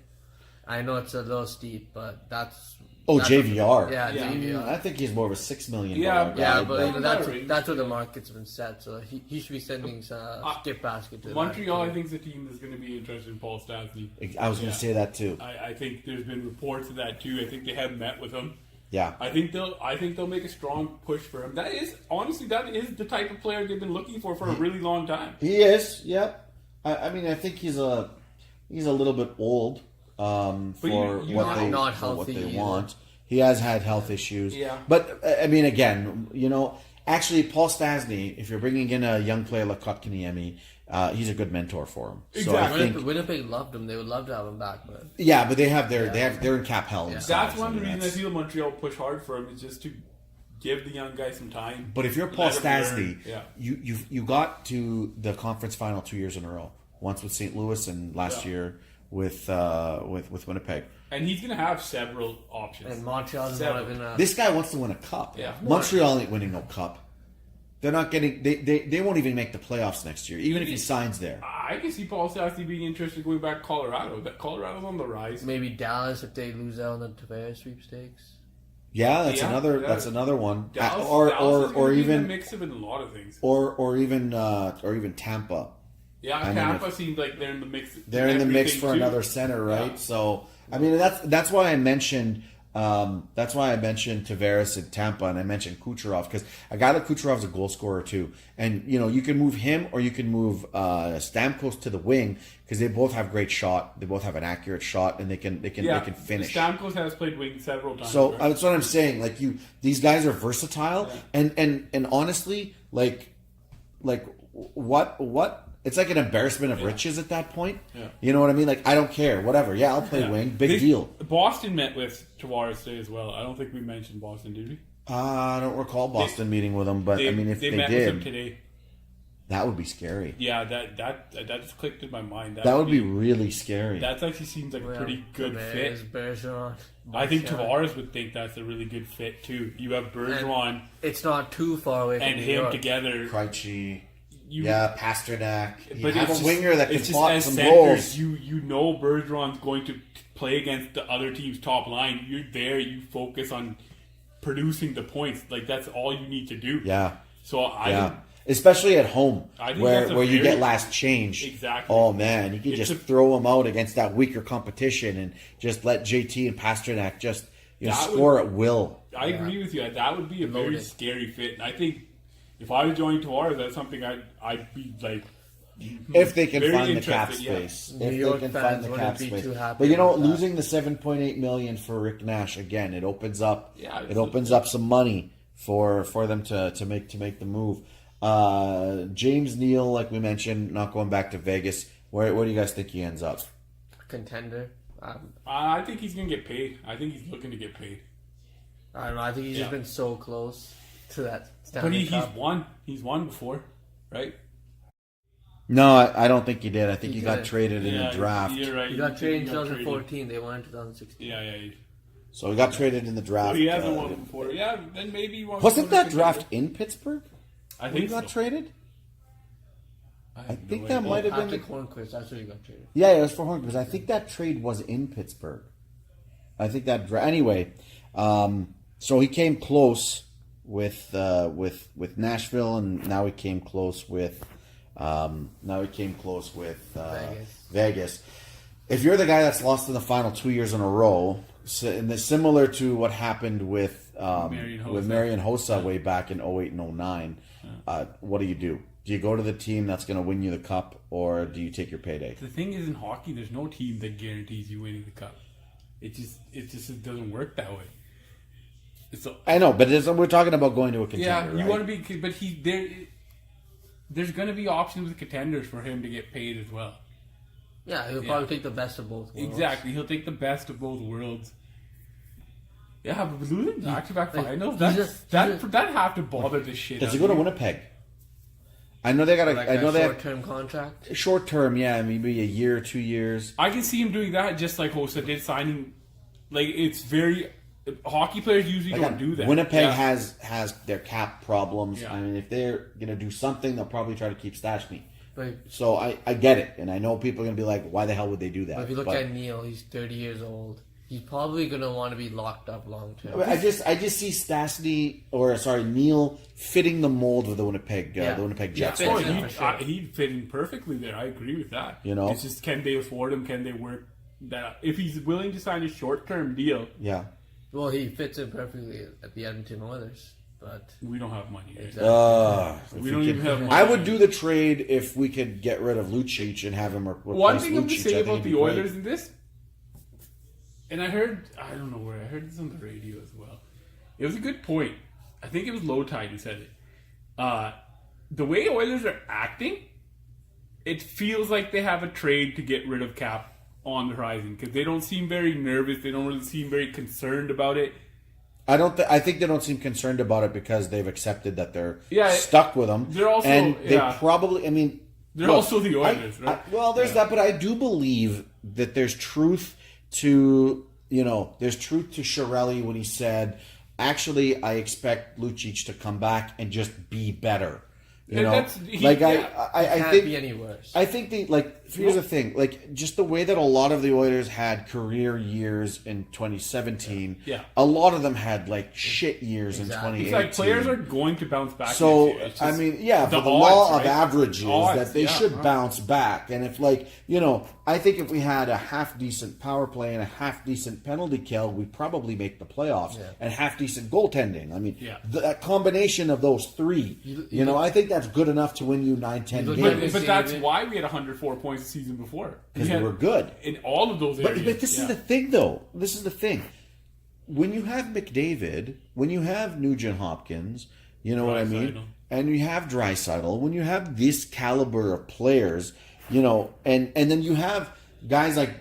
I know it's a little steep, but that's JVR. Yeah, Yeah. JVR. I think he's more of a $6 million. Yeah, guy, Yeah, but you know, That range, that's where the market's been set. So he should be sending skip basket to Montreal, I that. think, is a team that's going to be interested in Paul Stastny. I was going to say that too. I think there's been reports of that too. I think they have met with him. Yeah. I think they'll make a strong push for him. That is the type of player they've been looking for a really long time. He is. Yep. I mean, I think he's a little bit old for you what not- they not for what healthy they either. want. He has had health issues. Yeah. But I mean, again, actually, Paul Stastny, if you're bringing in a young player like Kotkaniemi, he's a good mentor for him. So I Exactly. think, Winnipeg loved him. They would love to have him back, but yeah, but they're in cap hell. themselves. That's one I mean, reason I that's- feel Montreal push hard for him is just to give the young guy some time. But if you're Paul Let him learn. Stastny, Yeah. you got to the conference final 2 years in a row. Once with St. Louis and last Yeah. year with Winnipeg. And he's going to have several options. and Montreal's Seven. not even This guy wants to win a cup. Yeah. Montreal ain't winning no cup. They're not getting. They won't even make the playoffs next year, even if he signs there. I can see Paul Stastny being interested in going back to Colorado. That Colorado's on the rise. maybe Dallas if they lose out on the Tavares sweepstakes. Yeah, that's Yeah, another. yeah. That's another one. Dallas, or Dallas is or gonna be in the even mix of a lot of things. or even Tampa. Yeah, I mean, Tampa seems like they're in the mix. They're in the mix everything, for too. another center, right? Yeah. So I mean that's why I mentioned Tavares in Tampa, and I mentioned Kucherov because a guy like Kucherov's a goal scorer too, and you can move him or you can move Stamkos to the wing because they both have great shot, they both have an accurate shot, and they can finish. Stamkos has played wing several times. So right? that's what I'm saying. Like these guys are versatile, and honestly, like what it's like an embarrassment of riches at that point. Yeah. You know what I mean? Like, I don't care. Whatever. Yeah, I'll play Yeah. wing. Big deal. Boston met with Tavares today as well. I don't think we mentioned Boston, did we? I don't recall Boston meeting with him, but I mean, if they met with him did, today. that would be scary. Yeah, that just clicked in my mind. That would be really scary. That actually seems like a pretty good fit. Bergeron. I think Tavares would think that's a really good fit too. You have Bergeron It's not too far away from and New him York. together. Krejci. You, Yeah, Pasternak. You but have it's a winger that can it's just plot as some centers, goals. you know Bergeron's going to play against the other team's top line. You're there. You focus on producing the points. Like that's all you need to do. Yeah, So yeah. Especially at home, I think where that's a you very- get last change. Exactly. Oh man, you can It's just a- throw them out against that weaker competition and just let JT and Pasternak just That score at will. I agree with you. That would be a very Loaded. scary fit. And I think if I was joining Tavares, that's something I'd be like. If they can Very find the cap interested, yeah. space, New if York they can fans find the wouldn't cap be space, too happy but you know, with that. losing the $7.8 million for Rick Nash again, it opens up. Yeah, it opens up some money for them to make the move. James Neal, like we mentioned, not going back to Vegas. Where do you guys think he ends up? Contender. I think he's gonna get paid. I think he's looking to get paid. I don't know. I think he's Yeah. just been so close to that But Stanley he's Cup. won. He's won before, right? No, I don't think he did. I think he got did. traded in the draft. You're right. He got traded in got 2014. They won in 2016. Yeah, yeah. So he got traded in the draft. He hasn't won before. Yeah, then maybe he wants. Wasn't to go that to draft in Pittsburgh? I When he think got so. traded? I I have think no that idea. might have been. Patrick Hornquist. That's where he got traded. Yeah, it was for Horn because I think that trade was in Pittsburgh. I think that anyway. So he came close with Nashville, and now he came close with Vegas. If you're the guy that's lost in the final 2 years in a row, and similar to what happened with Marian Hossa way back in 08 and 09, what do? Do you go to the team that's going to win you the cup, or do you take your payday? The thing is, in hockey, there's no team that guarantees you winning the cup. It doesn't work that way. So I know, but we're talking about going to a contender. yeah, you right? want to be, but there's going to be options with contenders for him to get paid as well. Yeah, he'll probably take the best of both worlds. Exactly, he'll take the best of both worlds. Yeah, but losing back-to-back like, finals, he's that have to bother the shit. Does out he of go to you. Winnipeg? I know they got Like I know a they have short-term contract. short term. Yeah, maybe a year, 2 years. I can see him doing that, just like Hossa did, signing. Like it's very hockey players usually don't do that. Winnipeg Yeah. has their cap problems. Yeah. I mean, if they're gonna do something, they'll probably try to keep Stastny. But, So I get it, and I know people are gonna be like, "Why the hell would they do that?" but if you look at Neil, he's 30 years old. He's probably going to want to be locked up long term. I just see Neil fitting the mold of the Winnipeg Yeah. Jets. Yeah, Oh, fits in he'd, for sure. he'd fit in perfectly there. I agree with that. You know? It's just, can they afford him? Can they work that? If he's willing to sign a short-term deal, Yeah. Well, he fits in perfectly at the Edmonton Oilers, but we don't have money. Right? If We we don't could- even have money. I would do the trade if we could get rid of Lucic and have him replace One thing I'm Lucic. to I say think about it'd the be great. Oilers in this, and I don't know where, I heard this on the radio as well. It was a good point. I think it was Low Tide who said it. The way Oilers are acting, it feels like they have a trade to get rid of Cap on the horizon because they don't seem very nervous. They don't really seem very concerned about it. I think they don't seem concerned about it because they've accepted that they're Yeah, stuck with them. they're also- and they yeah. probably. I mean, They're look, also the Oilers, right? well, there's that, but I do believe that there's truth to there's truth to Chiarelli when he said, "Actually, I expect Lucic to come back and just be better." You And know, that's- like it I can't think be any worse. I think here's the thing, like just the way that a lot of the Oilers had career years in 2017, Yeah. a lot of them had like shit years Exactly. in It's 2018. like players are going to bounce back. So next year. It's I just mean, yeah, for the odds, law of right? averages, Odds, that they yeah. should bounce back. And if I think if we had a half decent power play and a half decent penalty kill, we'd probably make the playoffs. Yeah. And half decent goaltending. I mean, Yeah. that combination of those three, I think that's good enough to win you 9-10 look games. at But that's David. why we had 104 points the season before. Because we were good. in all of those But areas. this yeah. is the thing, though. This is the thing. When you have McDavid, when you have Nugent Hopkins, you know what I mean? Draisaitl. and you have Draisaitl, when you have this caliber of players, and then you have guys like,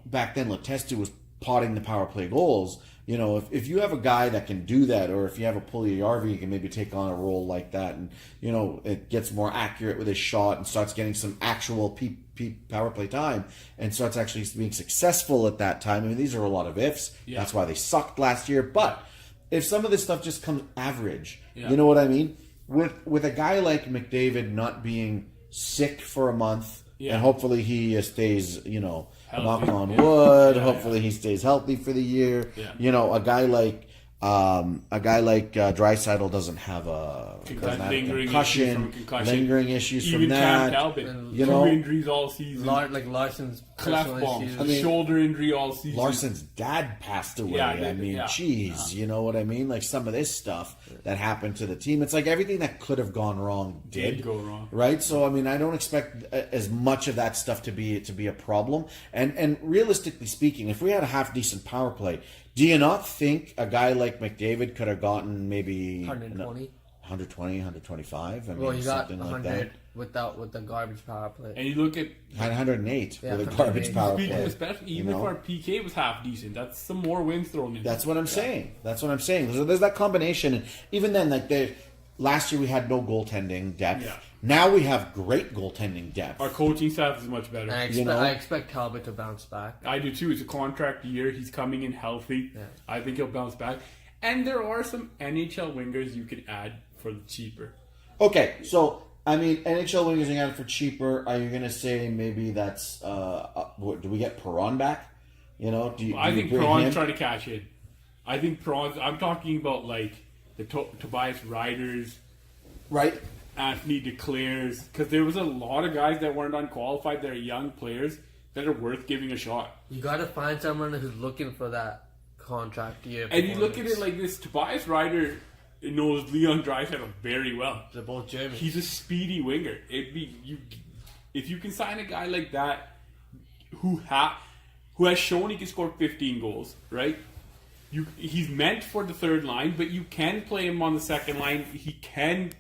back then Letestu was potting the power play goals. If you have a guy that can do that, or if you have a Puljujarvi, you can maybe take on a role like that, and it gets more accurate with his shot and starts getting some actual power play time, and starts actually being successful at that time. I mean, these are a lot of ifs. Yeah. That's why they sucked last year. But if some of this stuff just comes average, Yeah. you know what I mean? With a guy like McDavid not being sick for a month, Yeah. and hopefully he stays, knock Healthy. on Yeah. wood. Yeah, hopefully he stays healthy for the year. Yeah. A guy like Draisaitl doesn't have a Lingering concussion, issues from concussion. lingering issues Even from Cam that. Talbot, And, you two know, injuries all season. Like Larson's Cleft personal bombs, issues. I mean, shoulder injury all season. Larson's dad passed away. Yeah, I mean, yeah. geez, you know what I mean? Like some of this stuff that happened to the team. It's like everything that could have gone wrong did go wrong. right? So I mean, I don't expect as much of that stuff to be a problem. And realistically speaking, if we had a half decent power play, do you not think a guy like McDavid could have gotten maybe 120. 125? I mean, Well, he got something like 100 with the garbage power play. And you look at, that. 108 Yeah, with a garbage 108. power speaking play. especially, you even know? if our PK was half decent, that's some more wins thrown in. That's what I'm saying. That's what I'm saying. So there's that combination, and even then, like last year we had no goaltending depth. Yeah. Now we have great goaltending depth. Our coaching staff is much better. And I expect Talbot to bounce back. I do too. It's a contract year. He's coming in healthy. Yeah. I think he'll bounce back. And there are some NHL wingers you can add for the cheaper. Okay, so I mean, NHL wingers are out for cheaper. Are you going to say maybe that's do we get Perron back? Do you? I do you think bring Perron's him? trying to cash in. I think Perron's. I'm talking about like the Tobias Riders, right. Anthony Declares, because there was a lot of guys that weren't unqualified. They're young players that are worth giving a shot. You got to find someone who's looking for that contract year. And you look at it performance. like this: Tobias Ryder knows Leon Draisaitl very well. They're both German. He's a speedy winger. If you can sign a guy like that who has shown he can score 15 goals, right? He's meant for the third line, but you can play him on the second line. He can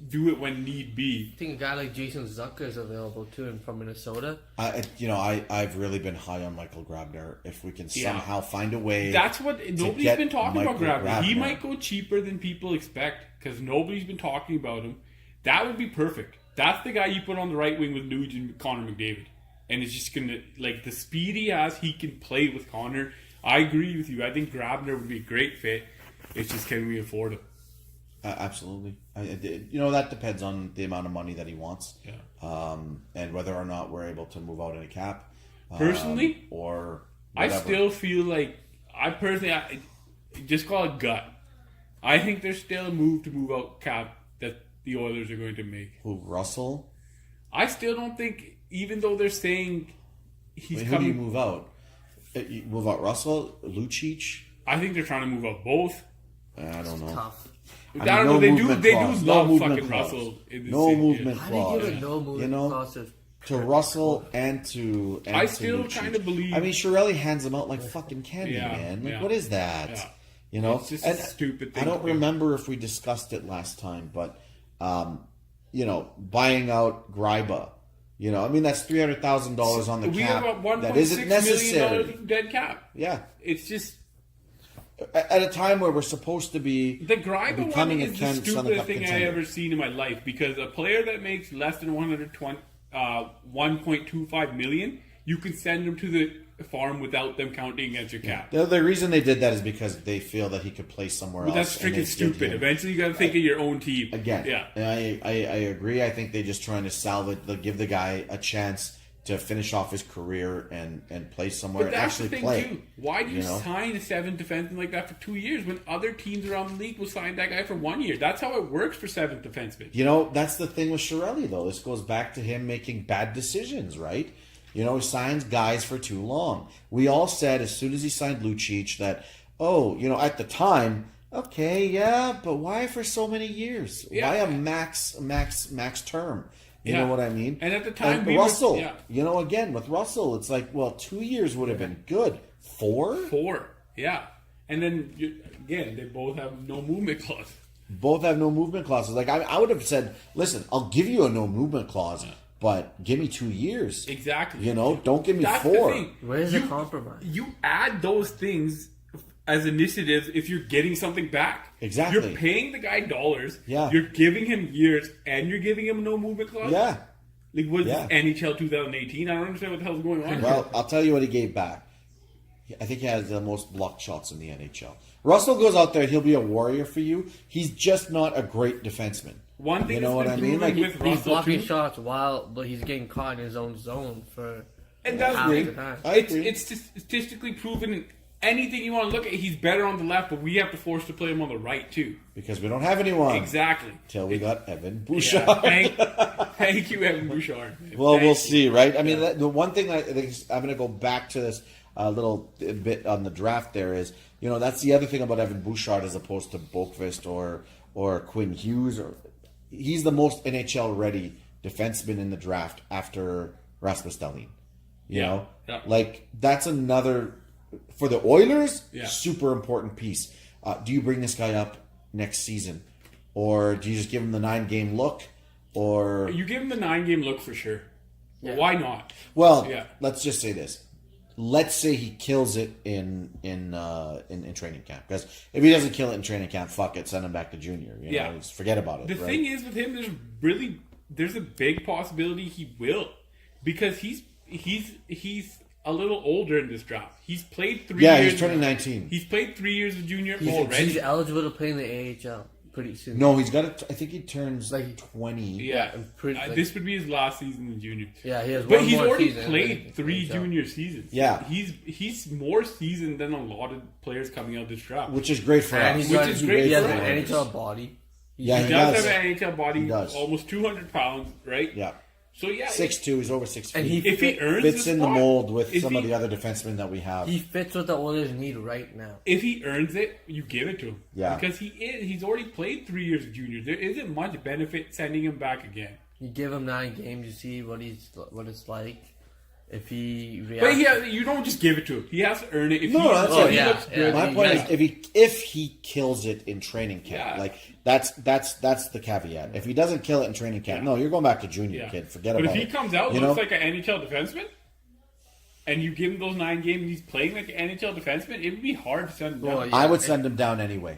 do it when need be. I think a guy like Jason Zucker is available too, and from Minnesota. I've really been high on Michael Grabner. If we can somehow find a way, That's what nobody's get been talking Michael about. Grabner. He Grabner. might go cheaper than people expect because nobody's been talking about him. That would be perfect. That's the guy you put on the right wing with Nugent, Connor McDavid, and it's just gonna like the speed he has. He can play with Connor. I agree with you. I think Grabner would be a great fit. It's just can we afford him? absolutely. That depends on the amount of money that he wants, Yeah. and whether or not we're able to move out in a cap. Personally, or I whatever. still feel like I just call it gut. I think there's still a move to move out cap that the Oilers are going to make. Who, Russell? I still don't think, even though they're saying he's Wait, who do you coming, move out? You move out Russell, Lucic? I think they're trying to move out both. I don't know. Tough. I don't know. They do clause. love movement fucking clause. Russell. In the No city, movement How do you clause. give a no movement clause To Russell and to I to still Lucic. kinda believe- I mean, Chiarelli hands them out like fucking candy, Yeah, man. Like, yeah. what is that? Yeah. You know, It's just a stupid thing I don't to do. remember if we discussed it last time, but buying out Greiba. I mean, that's $300,000 on the We cap. have a That $1.6 isn't million necessary. dead cap. Yeah, It's just at a time where we're supposed to be the Greiba one becoming a is the Stanley stupidest Cup thing I contender. ever seen in my life because a player that makes less than 1.25 million, you can send him to the farm without them counting against your cap. The reason they did that is because they feel that he could play somewhere But else. that's and freaking they give stupid. him- Eventually, you got to think of your own team. Again, yeah. I agree. I think they're just trying to salvage, give the guy a chance to finish off his career and play somewhere But and that's actually the thing play. too. Why do you know? sign a seventh defenseman like that for 2 years when other teams around the league will sign that guy for 1 year? That's how it works for seventh defensemen. That's the thing with Chiarelli, though. This goes back to him making bad decisions, right? He signs guys for too long. We all said as soon as he signed Lucic that, at the time, okay, yeah, but why for so many years? Yeah. Why a max term? You Yeah. know what I mean? And at the time, And we were- Russell, yeah. again, with Russell, it's like, well, 2 years would have been good. 4? 4, yeah. And then, again, they both have no movement clause. Both have no movement clauses. Like I would have said, listen, I'll give you a no movement clause, but give me 2 years. Exactly. You know, don't give me That's 4. the thing. Where's the compromise? You add those things as initiatives if you're getting something back. Exactly. You're paying the guy dollars. Yeah. You're giving him years, and you're giving him no movement clause. Yeah. Like what is Yeah. this, NHL 2018? I don't understand what the hell's going on. Well, I'll tell you what he gave back. I think he has the most blocked shots in the NHL. Russell goes out there, he'll be a warrior for you. He's just not a great defenseman. One thing You know that's what I been mean? proven Like, with He's Russell blocking too, shots but he's getting caught in his own zone for and that's half the the thing. time. I agree. It's statistically proven. In anything you want to look at, he's better on the left, but we have to force to play him on the right too. Because we don't have anyone. Exactly. Till we got Evan Yeah, Bouchard. thank you, Evan Bouchard. Well, Thank we'll you. see, right? I mean, the one thing I think I'm going to go back to this little bit on the draft. There is, that's the other thing about Evan Bouchard as opposed to Boqvist or Quinn Hughes. He's the most NHL ready defenseman in the draft after Rasmus Dahlin. You know, Yeah. like that's another for the Oilers. Yeah. Super important piece. Do you bring this guy up next season, or do you just give him the 9-game look, or You give him the 9-game look for sure. Yeah. Why not? Well, Yeah. let's just say this. Let's say he kills it in training camp. Because if he doesn't kill it in training camp, fuck it, send him back to junior. Yeah. Just forget about it. The right? thing is with him, there's a big possibility he will, because he's a little older in this draft. He's played 3 Yeah, years. he's turning 19. He's played 3 years of junior he's already. eligible to play in the AHL pretty soon. No, he's got it. I think he turns Like- 20. Yeah, pretty- like- this would be his last season in junior. Yeah, he has But one he's more already season played in 3 AHL. junior seasons. Yeah. he's more seasoned than a lot of players coming out this draft. Which is great for And us. he's Which got, is great he has for an us. NHL body. Yeah, he he does does. have an NHL body, He does. almost 200 pounds, right? Yeah. So yeah, 6'2", he's over 6 feet. And he if he earns fits the in the spot, mold with if some of he- the other defensemen that we have. He fits what the Oilers need right now. If he earns it, you give it to him. Yeah. Because he's already played 3 years of junior. There isn't much benefit sending him back again. You give him 9 games, you see what it's like. If he But reacts, you don't just give it to him. He has to earn it. If No, he, that's if right. he Yeah, looks yeah. good, My point Yeah. is, if he kills it in training camp, Yeah. like that's the caveat. If he doesn't kill it in training camp, no, you're going back to junior, yeah. kid. Forget but about it. if he comes out You looks know? like an NHL defenseman, and you give him those 9 games and he's playing like an NHL defenseman, it would be hard to send him down. Well, yeah. I would send him down anyway.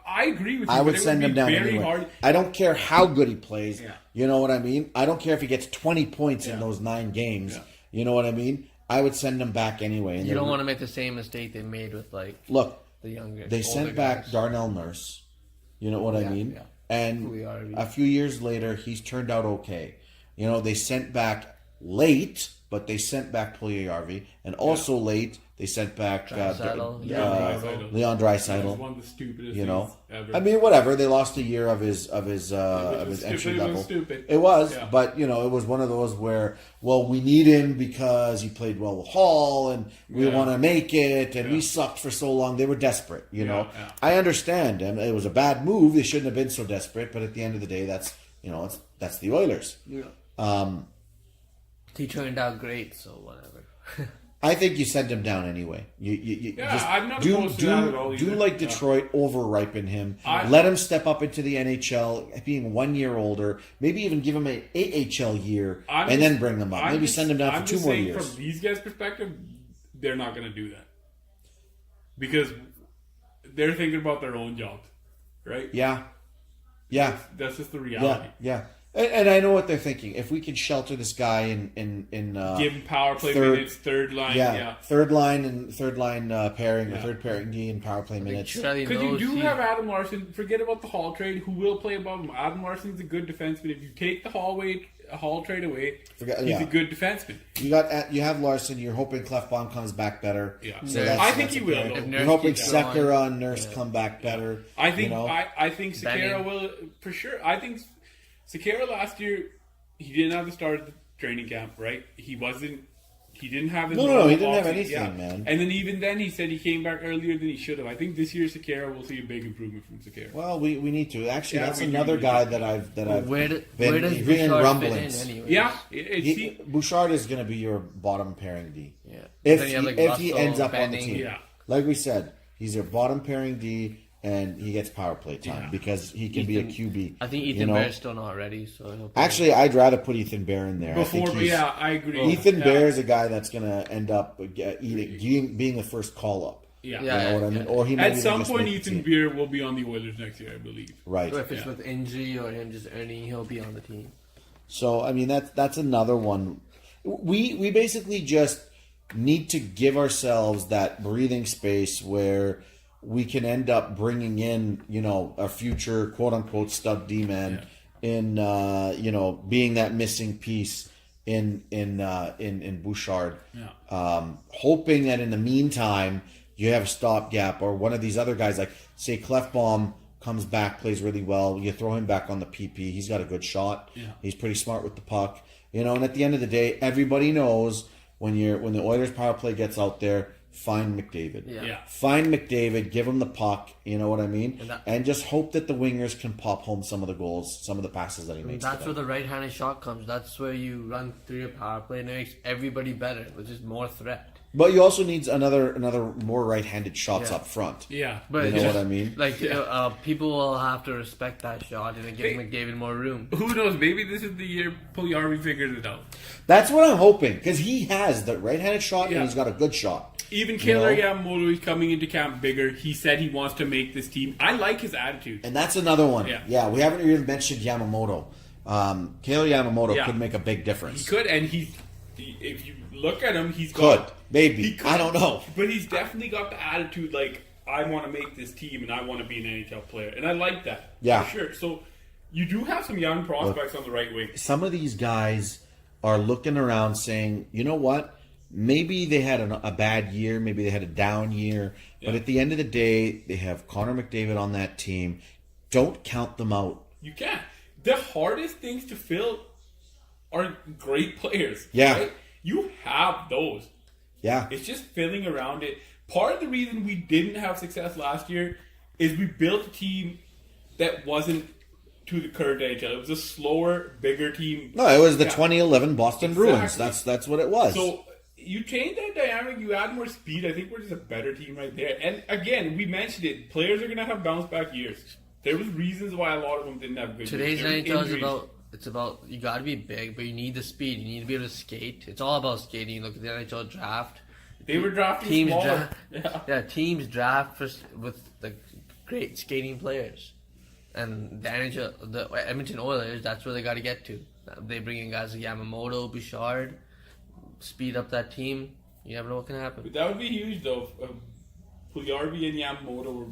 I agree with you. I would but it send be him down very anyway. hard. I don't care how good he plays. Yeah. You know what I mean? I don't care if he gets 20 points in Yeah. those 9 games. Yeah. You know what I mean? I would send him back anyway. And you they don't would- want to make the same mistake they made with look. the younger. They older sent back guys. Darnell Nurse. You know what I Yeah, mean? yeah. And Who we are, a few years later, he's turned out okay. They sent back late, but they sent back Puljujärvi, and also late they sent back Draisaitl, Leon That's Draisaitl. one of the stupidest You know, things ever. I mean, whatever. They lost a year of his was entry stupid, it was level. stupid. It was, Yeah. but it was one of those where, well, we need him because he played well with Hall, and we Yeah. want to make it, and we Yeah. sucked for so long. They were desperate, know. yeah. I understand, and it was a bad move. They shouldn't have been so desperate, but at the end of the day, that's that's the Oilers. Yeah. He turned out great, so whatever. I think you send him down anyway. You Yeah, just I'm not do opposed to that at all do either. like Yeah. Detroit, over ripen him. I- Let him step up into the NHL, being 1 year older. Maybe even give him an AHL year, and then bring him up. I'm Maybe just- send him down I'm for 2 just more saying years. From these guys' perspective, they're not going to do that because they're thinking about their own jobs, right? Yeah, yeah, That's just the yeah, reality. yeah. And I know what they're thinking. If we can shelter this guy in Give him power play third- minutes, third line, yeah. third line pairing, or Yeah. third pairing D and power play minutes. Charlie Because you knows do he- have Adam Larson. Forget about the Hall trade. Who will play above him? Adam Larson's a good defenseman. If you take the Hall trade away, Forget- he's yeah. a good defenseman. You have Larson. You're hoping Clefbaum comes back better. Yeah. So Yeah. I think he a will, pair. though. If You're Nurse hoping keeps going. Sekera and Nurse come back better. I think you know? I think Sekera Benning. will for sure. I think Sekera last year he didn't have the start of the training camp, right? He didn't have his No, normal he didn't have offseason, anything, man. And then even then he said he came back earlier than he should have. I think this year Sekera will see a big improvement from Sekera. Well, we need to. Actually, Yeah, that's we do another need guy to. that I've Where been does hearing Bouchard fit in rumblings. anyway? Yeah, Bouchard is going to be your bottom pairing D. Yeah. If Then you have, like, if he Russell, ends up on the Benning. team, Yeah. like we said, he's your bottom pairing D. and he gets power play time because he can be a QB. I think Ethan you know? Bear's still not ready, so he'll play. Actually, I'd rather put Ethan Bear in there. I Before, think he's, I agree. Ethan Yeah. Bear is a guy that's going to end up being the first call up. Yeah. You know what I mean? yeah. Or he might At even some just point, make the Ethan team. Beer will be on the Oilers next year, I believe. Right. Or if it's Yeah. with injury or him just earning, he'll be on the team. So I mean that's another one. We basically just need to give ourselves that breathing space where we can end up bringing in a future quote unquote stud D man in being that missing piece in Bouchard. Yeah. Hoping that in the meantime you have a stopgap or one of these other guys like say Clefbaum comes back, plays really well. You throw him back on the PP. He's got a good shot. Yeah. He's pretty smart with the puck. And at the end of the day, everybody knows when the Oilers power play gets out there, find McDavid. Yeah. Find McDavid, give him the puck, you know what I mean? And that- And just hope that the wingers can pop home some of the goals, some of the passes that he makes. That's to where them. the right-handed shot comes. That's where you run through your power play and it makes everybody better, which is more threat. But you also need another more right-handed shots Yeah. up front. Yeah. But You know what I mean? Like people will have to respect that shot and it gives McDavid more room. Who knows? Maybe this is the year Puljujarvi figures it out. That's what I'm hoping because he has the right-handed shot Yeah. and he's got a good shot. Even Kailer know? Yamamoto is coming into camp bigger. He said he wants to make this team. I like his attitude. And that's another one. Yeah. We haven't even mentioned Yamamoto. Kailer Yamamoto Yeah. could make a big He difference. could, and if you look at him, he's Could. got... Maybe. He could, I don't know. But he's definitely got the attitude like, I want to make this team and I want to be an NHL player. And I like that. Yeah. For sure. So you do have some young prospects on the right wing. Some of these guys are looking around saying, you know what? Maybe they had a bad year. Maybe they had a down year. But Yeah. at the end of the day, they have Connor McDavid on that team. Don't count them out. You can't. The hardest things to fill are great players. Yeah. Right? You have those. Yeah. It's just filling around it. Part of the reason we didn't have success last year is we built a team that wasn't to the current NHL. It was a slower, bigger team. No, it was the Yeah. 2011 Boston Bruins. Exactly. That's what it was. So you change that dynamic, you add more speed. I think we're just a better team right there. And again, we mentioned it. Players are going to have bounce back years. There was reasons why a lot of them didn't have good Today's years. There was NHL is injuries. about you got to be big, but you need the speed. You need to be able to skate. It's all about skating. You look at the NHL draft. They were drafting Teams smaller. draft, yeah, teams draft with the great skating players, and the NHL, the Edmonton Oilers. That's where they got to get to. They bring in guys like Yamamoto, Bouchard, speed up that team. You never know what can happen. But that would be huge, though. If Puljujarvi and Yamamoto were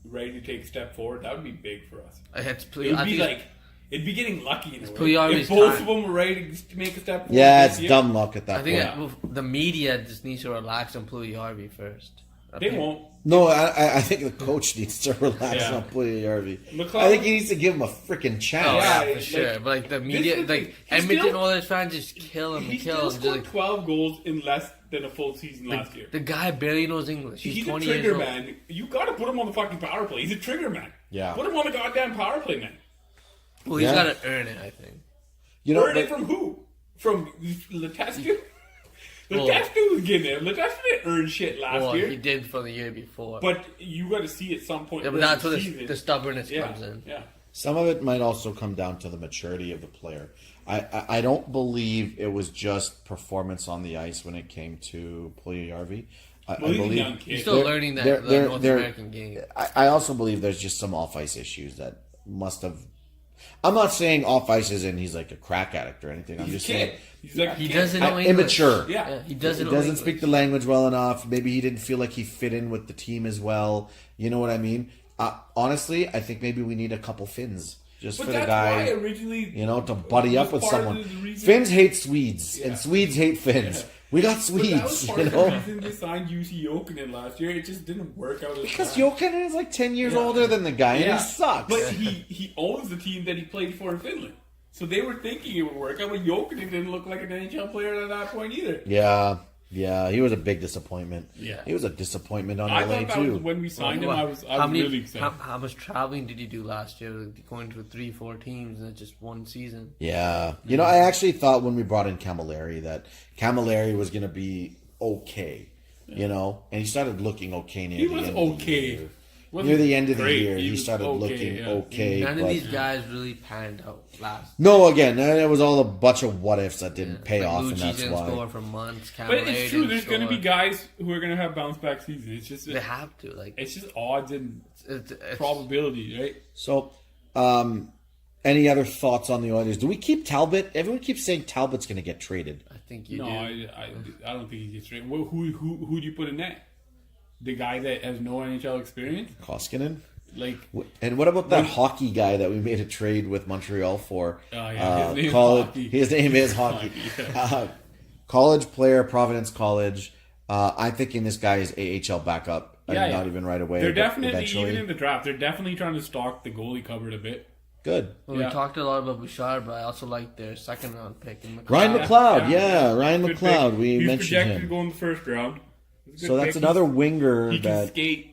ready to take a step forward, that would be big for us. It's, It would I be think like, it'd be getting lucky in a way. Puljujarvi's If both time. of them were ready to make a step forward. yeah, this it's year, dumb luck at that I think point. the media just needs to relax on Puljujarvi first. They won't. No, I think the coach needs to relax Yeah. on Puljujarvi. McLeod- I think he needs to give him a freaking Oh, chance. Yeah, yeah, for like, sure. But like the media, is the like thing. He Edmonton still- Oilers fans just kill him He and kill still him. Just scored like, 12 goals in less than a full season last year. the guy barely knows English. He's He's a 20 years trigger old. man. You got to put him on the fucking power play. He's a trigger man. Yeah. Put him on the goddamn power play, man. Well, he's Yeah. got to earn it, I think. You know, Earn it but- from who? From Letestu? Well- Letestu was getting it. Letestu didn't earn shit last Well, year. he did for the year before. But you got to see at some point. yeah, but during that's where season. the stubbornness yeah, comes in. Yeah. Some of it might also come down to the maturity of the player. I don't believe it was just performance on the ice when it came to Puljujarvi. I Well, he's a believe young kid. He's still They're- learning that they're- the they're- North they're- American game. I also believe there's just some off ice issues that must have. I'm not saying off ice is in he's like a crack addict or anything. I'm He's just a kid. saying He's like a He kid. doesn't know English. immature. Yeah. He doesn't He know doesn't English. speak the language well enough. Maybe he didn't feel like he fit in with the team as well. You know what I mean? Honestly, I think maybe we need a couple Finns just But for the that's guy. why originally, You know, to buddy up with was part of someone. the reason- Finns hate Swedes, Yeah. and Swedes hate Finns. Yeah. We got But that was Swedes, part you of the know? reason they signed UC Jokinen last year. It just didn't work out. As Because planned. Jokinen is like 10 years Yeah. older than the guy, and Yeah. he sucks. But he owns the team that he played for in Finland. So they were thinking it would work out, but Jokinen didn't look like an NHL player at that point either. Yeah, he was a big disappointment. Yeah. He was a disappointment on I LA, thought that too. was when we signed him. Well, I was how many- really excited. How much traveling did you do last year? Going to 3-4 teams in just one season. Yeah. You know, I actually thought when we brought in Camilleri that Camilleri was going to be okay, you know? And he started looking okay near He the was end of the okay. year. near the end of the great. year, he was started okay, looking yeah. okay. None of but- these guys really panned out last. No, again, it was all a bunch of what ifs that didn't pay Like off, Lucci and that's didn't why. score for months. But Cameron it's true. didn't There's going to be score. guys who are going to have bounce back seasons. It's just They have to like. it's just odds and It's probability, right? So, any other thoughts on the Oilers? Do we keep Talbot? Everyone keeps saying Talbot's going to get traded. I think you No, do. I don't think he gets traded. Who do you put in that? The guy that has no NHL experience, Koskinen? like And what about that hockey guy that we made a trade with Montreal for? yeah, his name is college, Hockey. his name is Hockey. Yeah. College player, Providence College. I'm thinking this guy is AHL backup. Not even right away. They're but definitely eventually. even in the draft. They're definitely trying to stock the goalie cupboard a bit. Good. Well, Yeah. we talked a lot about Bouchard, but I also like their second round pick in McLeod. Ryan Yeah, McLeod, yeah. Ryan Good McLeod. pick. We He's mentioned projected to him. go in the first round. It's a So good that's pick. another winger He can that skate.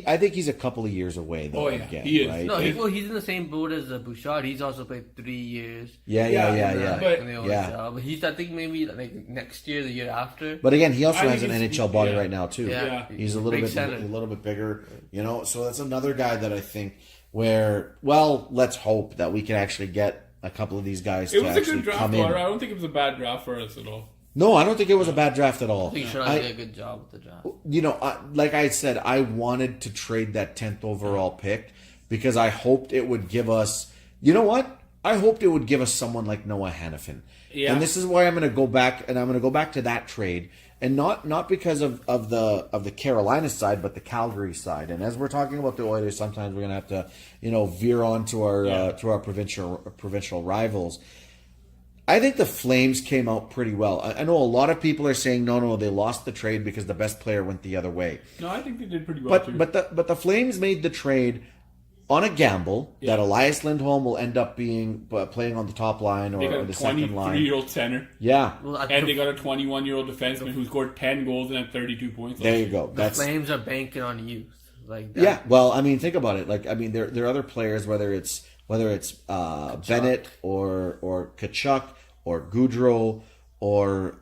I think he's a couple of years away though. Oh, yeah. Again, He is. right? No, he's in the same boat as Bouchard. He's also played 3 years. Yeah. But- in the Yeah. OHL. But he's, I think, maybe like next year, the year after. But again, he also I has an think it's- NHL body yeah. right now too. Yeah. He's a Big little center. bit bigger, So that's another guy that I think where let's hope that we can actually get a couple of these guys It to was a actually good draft. come Laura. I in. don't think it was a bad draft for us at all. No, I don't think it was a bad draft at all. I think Sherrod I- did a good job with the draft. Like I said, I wanted to trade that 10th overall pick because I hoped it would give us. You know what? I hoped it would give us someone like Noah Hannafin. Yeah. And this is why I'm going to go back, and I'm going to go back to that trade, and not because of the Carolina side, but the Calgary side. And as we're talking about the Oilers, sometimes we're going to have to veer on to our provincial rivals. I think the Flames came out pretty well. I know a lot of people are saying no, they lost the trade because the best player went the other way. No, I think they did pretty well too. But the Flames made the trade on a gamble that Elias Lindholm will end up being playing on the top line they or got a the second line. 23-year-old center, Yeah, Well, and they got a 21-year-old defenseman who scored 10 goals and had 32 points. there you go. The That's Flames are banking on youth. Like that. yeah. Well, I mean, think about it. Like, I mean, there are other players, whether it's Bennett or Kachuk or Goudreau or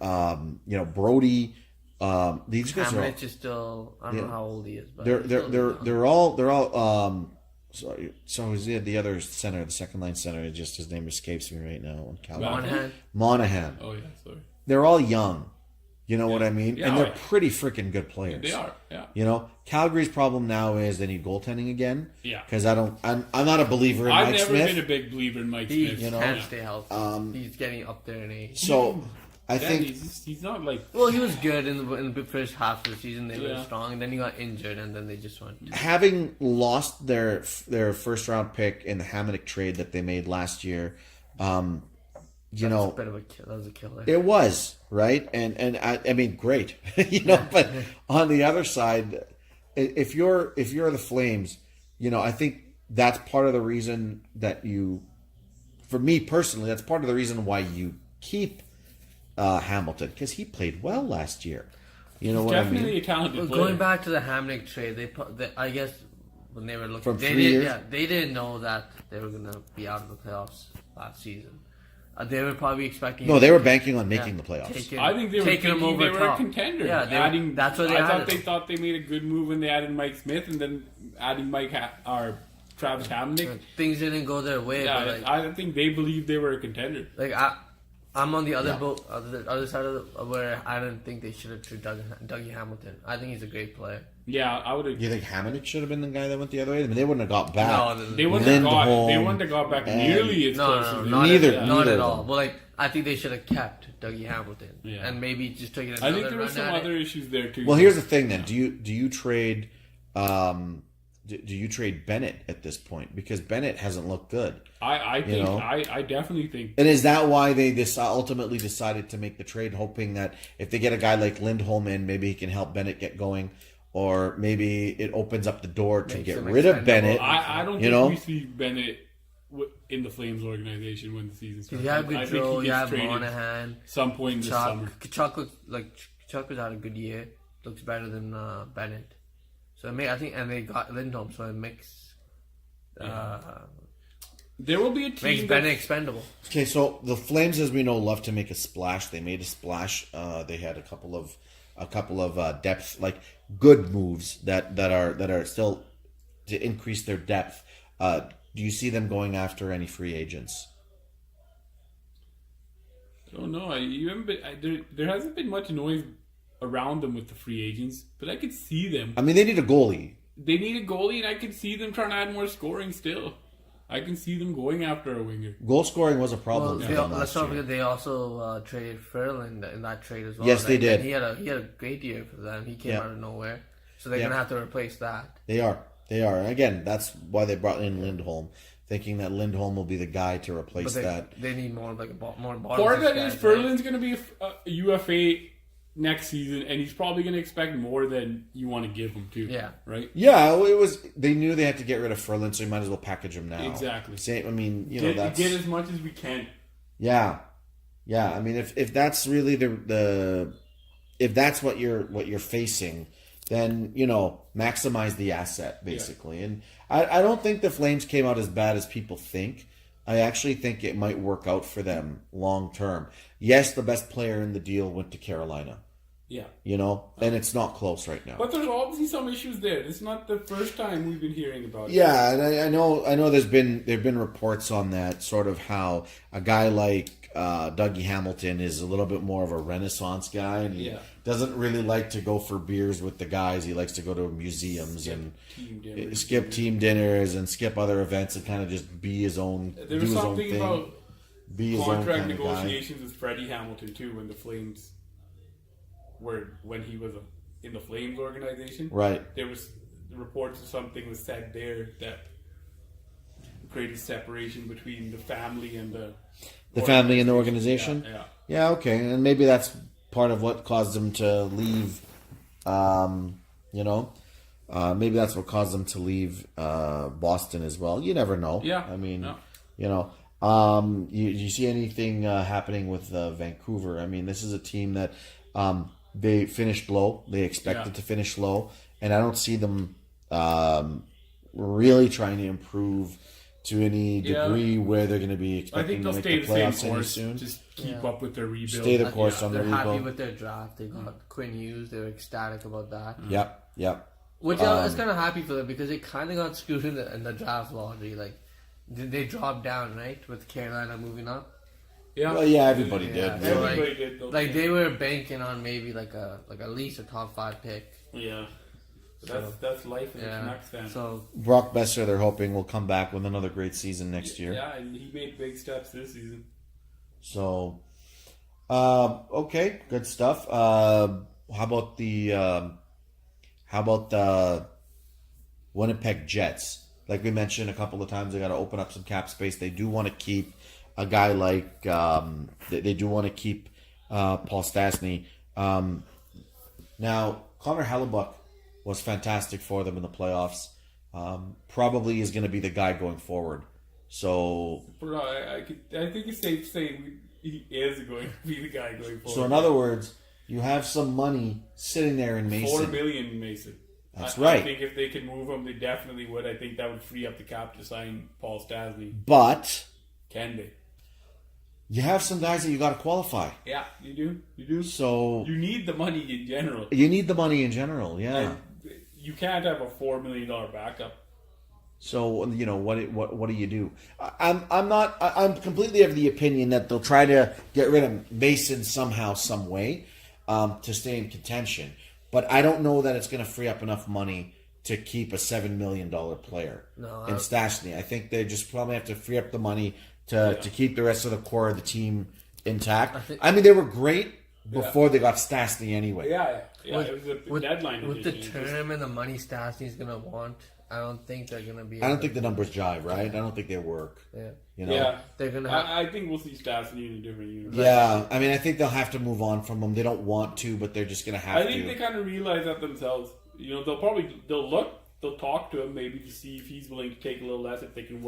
Brody. These guys are all, Hamrich is still. I don't know how old he is, but they're he's they're still they're young. they're all so is the other center, the second line center, just his name escapes me right now on Calgary. Monahan. Monahan. Oh yeah, sorry. They're all young. You know what I mean? Yeah, and they're yeah. pretty freaking good players. They are. Yeah. Calgary's problem now is they need goaltending again. Yeah. Because I'm not a believer in I've Mike never Smith. been a big believer in Mike He Smith. can't stay healthy. He's getting up there in age. So I Yeah, think he's not like Well, he was good in the first half of the season. They were Yeah. strong, and then he got injured, and then they just went. having lost their first round pick in the Hamonic trade that they made last year, That was a bit of a kill. That was a killer. it was right, and I mean great, But on the other side, if you're the Flames, I think that's part of the reason that for me personally, that's part of the reason why you keep Hamilton because he played well last year. You know what I definitely mean? a talented Well, player. going back to the Hamnick trade, I guess when they were looking, From they 3 didn't, years? yeah, they didn't know that they were gonna be out of the playoffs last season. They were probably expecting. No, they were banking on making the playoffs. taking- I think they were taking them thinking over they were top. a contender. Yeah, that's what they I added. thought they made a good move when they added Mike Smith and then adding or Travis Hamonic. Things didn't go their way, Yeah, but like, I think they believed they were a contender. I'm on the other boat, other side of where I don't think they should have traded Dougie Hamilton. I think he's a great player. Yeah, I would have. You think Hamonic should have been the guy that went the other way? I mean, they wouldn't have got back. No, They wouldn't have got. They Lindholm wouldn't have got back and- nearly as close. No, as not Neither- at, not neither at of all. them. But I think they should have kept Dougie Hamilton, Yeah. and maybe just taken another I think there were run some at it. other issues there too. Well, here's the thing. Then, do you trade? Do you trade Bennett at this point because Bennett hasn't looked good? I think know? I definitely think And is that why they ultimately decided to make the trade, hoping that if they get a guy like Lindholm in, maybe he can help Bennett get going, or maybe it opens up the door to Makes get him rid of expendable. Bennett. I don't You think know? we see Bennett in the Flames organization when the season starts. You have I think Goudreau, he you gets have traded Monahan, some point this summer. Kachuk looks like Kachuk has had a good year. Looks better than Bennett. So I think, and they got Lindholm, so it makes There will be a makes team Bennett that expendable. Okay, so the Flames, as we know, love to make a splash. They made a splash. They had a couple of depth, like good moves that are still to increase their depth. Do you see them going after any free agents? I don't know. You haven't been, there hasn't been much noise around them with the free agents, but I could see them. I mean, they need a goalie. They need a goalie, and I could see them trying to add more scoring still. I can see them going after a winger. Goal scoring was a Well, problem for them let's last not year. forget they also traded Ferland in that trade as well. Yes, they did. And he had a great year for them. He came Yeah. out of nowhere, so they're Yeah. gonna have to replace that. They are. And again, that's why they brought in Lindholm, thinking that Lindholm will be the guy to replace But that. they need more like more bodies. Part of that guys, is right? Ferland's going to be a UFA next season, and he's probably going to expect more than you want to give him too. Yeah. Right. Yeah, it was. They knew they had to get rid of Ferland, so you might as well package him now. Exactly. Same. I mean, you know, that's Get as much as we can. yeah. I mean, if that's really the if that's what you're facing, then maximize the asset basically. And I don't think the Flames came out as bad as people think. I actually think it might work out for them long term. Yes, the best player in the deal went to Carolina. Yeah. And it's not close right now. But there's obviously some issues there. It's not the first time we've been hearing about it. Yeah, and I know there've been reports on that, sort of how a guy like Dougie Hamilton is a little bit more of a Renaissance guy, and he Yeah. doesn't really like to go for beers with the guys. He likes to go to museums and Team dinners. skip team dinners and skip other events and kind of just be his own, There do was his own something thing, about be his own contract kind of guy. negotiations with Freddie Hamilton too when the Flames when he was in the Flames organization. Right. There was reports of something was said there that created separation between the family and the family and the organization. Yeah. Yeah, okay, and maybe that's part of what caused him to leave. Maybe that's what caused him to leave Boston as well. You never know. Yeah, I mean, no. you see anything happening with Vancouver? I mean, this is a team that they finished low. They expected to finish low, and I don't see them really trying to improve to any degree where they're going to be I expecting think to they'll make stay the the same playoffs any course. soon. Just keep up with their rebuild. Stay the course on the They're happy rebuild. with their draft. They got Quinn Hughes. They were ecstatic about that. Yep. Which I was kind of happy for them because they kind of got screwed in the draft lottery. Like, they dropped down, right, with Carolina moving up. Yeah. Well, yeah, everybody did. Yeah. really. Everybody did. Though. Like they were banking on maybe like at least a top 5 pick. Yeah. That's life as a Yeah. Canucks fan. So Brock Besser, they're hoping, will come back with another great season next year. Yeah, and he made big steps this season. So, okay, good stuff. How about the Winnipeg Jets? Like we mentioned a couple of times, they got to open up some cap space. They do want to keep a guy like they do want to keep Paul Stastny. Now, Connor Hellebuck was fantastic for them in the playoffs. Probably is going to be the guy going forward. So, Bro, I think it's safe to say he is going to be the guy going forward. so in other words, you have some money sitting there in Mason. $4 million, Mason. That's I right. think if they could move him, they definitely would. I think that would free up the cap to sign Paul Stastny. But Can they? you have some guys that you got to qualify. Yeah, you do. You do. So You need the money in general. you need the money in general, yeah. And you can't have a $4 million backup. So what do you do? I'm completely of the opinion that they'll try to get rid of Mason somehow, some way, to stay in contention. But I don't know that it's going to free up enough money to keep a $7 million player in Stastny. I think they just probably have to free up the money to keep the rest of the core of the team intact. I mean, they were great before they got Stastny anyway. Yeah. It was a deadline. with the edition. term and the money Stastny's gonna want, I don't think they're gonna be. I don't think the numbers jive, right? I don't think they work. Yeah. Yeah, They're gonna have. I think we'll see Stastny in a different universe. Yeah, I mean, I think they'll have to move on from him. They don't want to, but they're just going to have I to. think they kind of realize that themselves. They'll talk to him maybe to see if he's willing to take a little less, if they can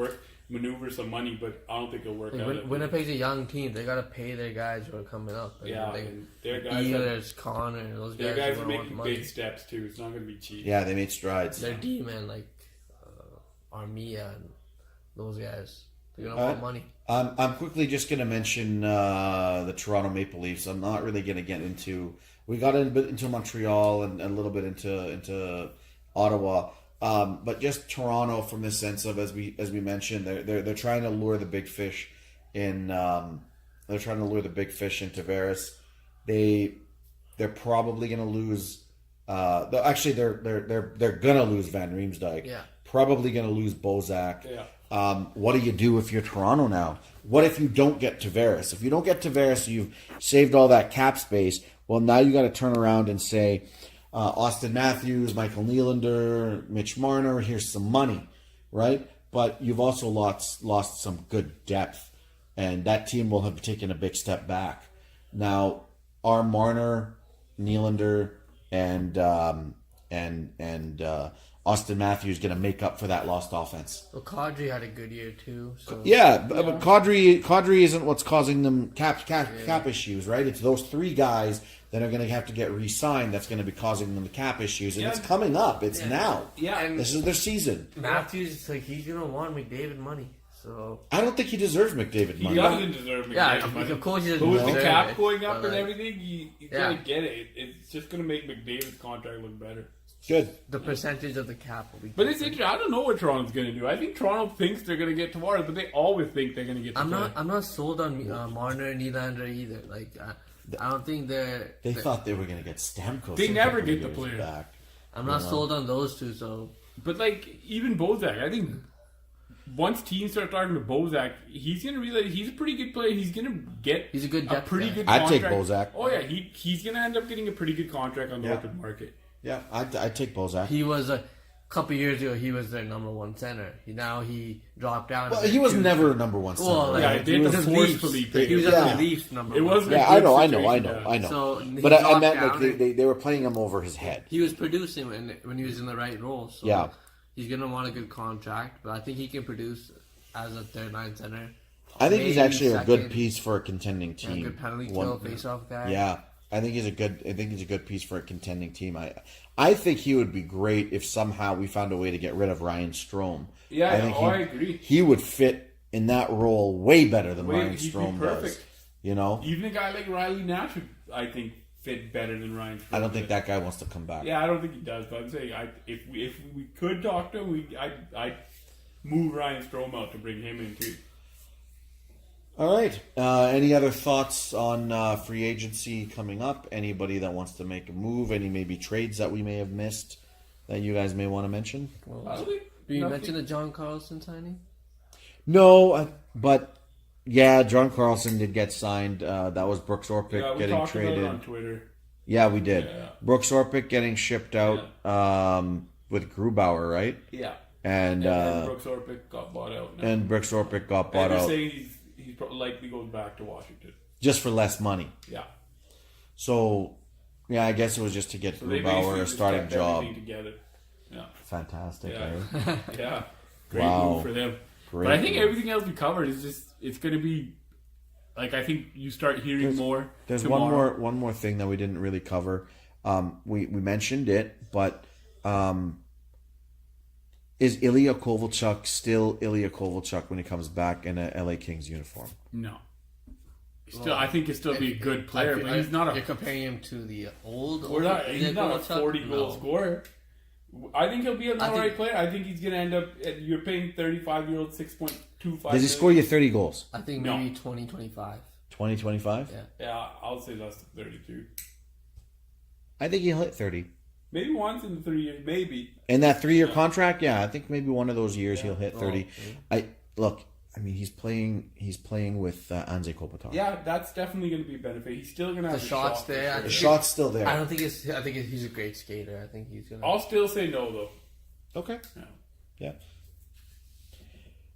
maneuver some money, but I don't think it'll work out. Winnipeg's a young team. They gotta pay their guys who are coming up. And their guys Ehlers, Connor, those their guys guys are are want making money. big steps too. It's not going to be cheap. Yeah, they made strides. Their D-men like Armia and those guys. They're gonna want money. I'm quickly just going to mention the Toronto Maple Leafs. I'm not really going to get into. We got a bit into Montreal and a little bit into Ottawa. But just Toronto, from the sense of, as we mentioned, they're trying to lure the big fish in. They're trying to lure the big fish in Tavares. They're probably going to lose. Actually, they're going to lose Van Riemsdyk. Yeah. Probably going to lose Bozak. Yeah. What do you do if you're Toronto now? What if you don't get Tavares? If you don't get Tavares, you've saved all that cap space. Well, now you got to turn around and say, Austin Matthews, Michael Nylander, Mitch Marner, here's some money, right? But you've also lost some good depth, and that team will have taken a big step back. Now, are Marner, Nylander, and Austin Matthews going to make up for that lost offense? Well, Kadri had a good year too. So Yeah, but Kadri isn't what's causing them cap issues, right? It's those three guys that are going to have to get re-signed that's going to be causing them the cap issues, and it's coming up. It's now. Yeah. And This is their season. Matthews, he's gonna want McDavid money. So I don't think he deserves McDavid He money. doesn't deserve McDavid yeah, money. of course he doesn't But with the deserve cap it, going up but, and like, everything, you Yeah. gotta get it. It's just gonna make McDavid's contract look better. Good. the percentage of the cap will be. But it's different. interesting. I don't know what Toronto's gonna do. I think Toronto thinks they're gonna get Tavares, but they always think they're gonna get. I'm Tavares. not sold on Marner and Nylander either. Like I don't think They thought they were going to get Stamkos. They a never couple get the years player. back. I'm not sold on those two. So But like even Bozak, I think once teams start talking to Bozak, he's gonna realize he's a pretty good player. He's gonna get He's a good depth pretty guy. good. I'd take contract. Bozak. Oh yeah, he's gonna end up getting a pretty good contract on the Yeah. open market. Yeah, I'd take Bozak. he was a couple years ago. He was their number one center. Now he dropped down. Well, he was never a number one center. Well, right? Yeah, like, they he had was to a forcefully Leafs. pick He was him. a Yeah. Leafs number It one. wasn't. Yeah, a I good know. situation, I know. So he But I dropped meant down like and- they were playing him over his head. He was producing when he was in the right role. So Yeah. he's gonna want a good contract, but I think he can produce as a third line center. I think he's Maybe actually a good second. piece for a contending A team. good penalty One- kill, face-off guy. Yeah, I think he's a good piece for a contending team. I think he would be great if somehow we found a way to get rid of Ryan Strome. Yeah, I think I agree. He would fit in that role way better than Ryan He'd be Strome does. perfect. You know, Even a guy like Riley Nash would, I think, fit better than Ryan. I don't think that guy wants to come back. Yeah, I don't think he does. But I'm saying, if we could talk to him, I'd move Ryan Strome out to bring him in too. All right. Any other thoughts on free agency coming up? Anybody that wants to make a move? Any maybe trades that we may have missed that you guys may want to mention? Honestly, Did you nothing- mention the John Carlson signing? No, but yeah, John Carlson did get signed. That was Brooks Orpik Yeah, we getting talked about traded. it on Twitter. Yeah, we did. Yeah. Brooks Orpik getting shipped out with Grubauer, right? Yeah, And then Brooks Orpik got bought out. Now. and Brooks Orpik got And bought they're out saying he's likely goes back to Washington. just for less money. Yeah, So yeah, I guess it was just to get so they Grubauer basically a just starting kept job. everything together. Yeah, Fantastic, yeah, eh? yeah. Great Wow. move for them. Great But I think move. everything else we covered is just it's going to be like I think you start hearing more. There's tomorrow. one more thing that we didn't really cover. We mentioned it, but is Ilya Kovalchuk still Ilya Kovalchuk when he comes back in a LA Kings uniform? No. Still, I think he'll still be a good player, but he's not You're a. comparing him to the old. We're not. He's not a Kovalchuk? 40 goal No. scorer. I think he'll be an I alright think- player. I think he's gonna end up. You're paying 35-year-old 6.25. Does he score you 30 goals? I think No. maybe 2025. 2025? Yeah. Yeah, I'll say less than 32. I think he'll hit 30. Maybe once in 3 years, maybe. In that 3-year contract, yeah, I think maybe one of those years he'll hit 30. I mean, he's playing with Anze Kopitar. Yeah, that's definitely going to be a benefit. He's still going to have The a shots shot for there, I sure. The shot's still there. I don't think it's. I think he's a great skater. I think he's gonna. I'll still say no though. Okay. Yeah. Yeah.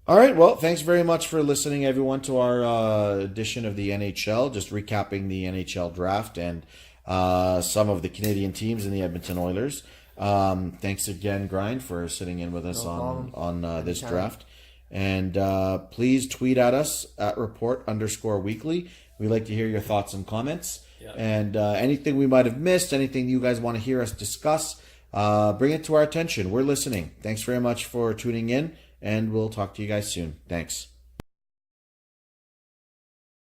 All right. Well, thanks very much for listening, everyone, to our edition of the NHL. Just recapping the NHL draft and some of the Canadian teams in the Edmonton Oilers. Thanks again, Grind, for sitting in with us No on this Anytime. draft. And please tweet at us at report_weekly. We like to hear your thoughts and comments. Yeah. And anything we might have missed, anything you guys want to hear us discuss, bring it to our attention. We're listening. Thanks very much for tuning in, and we'll talk to you guys soon. Thanks.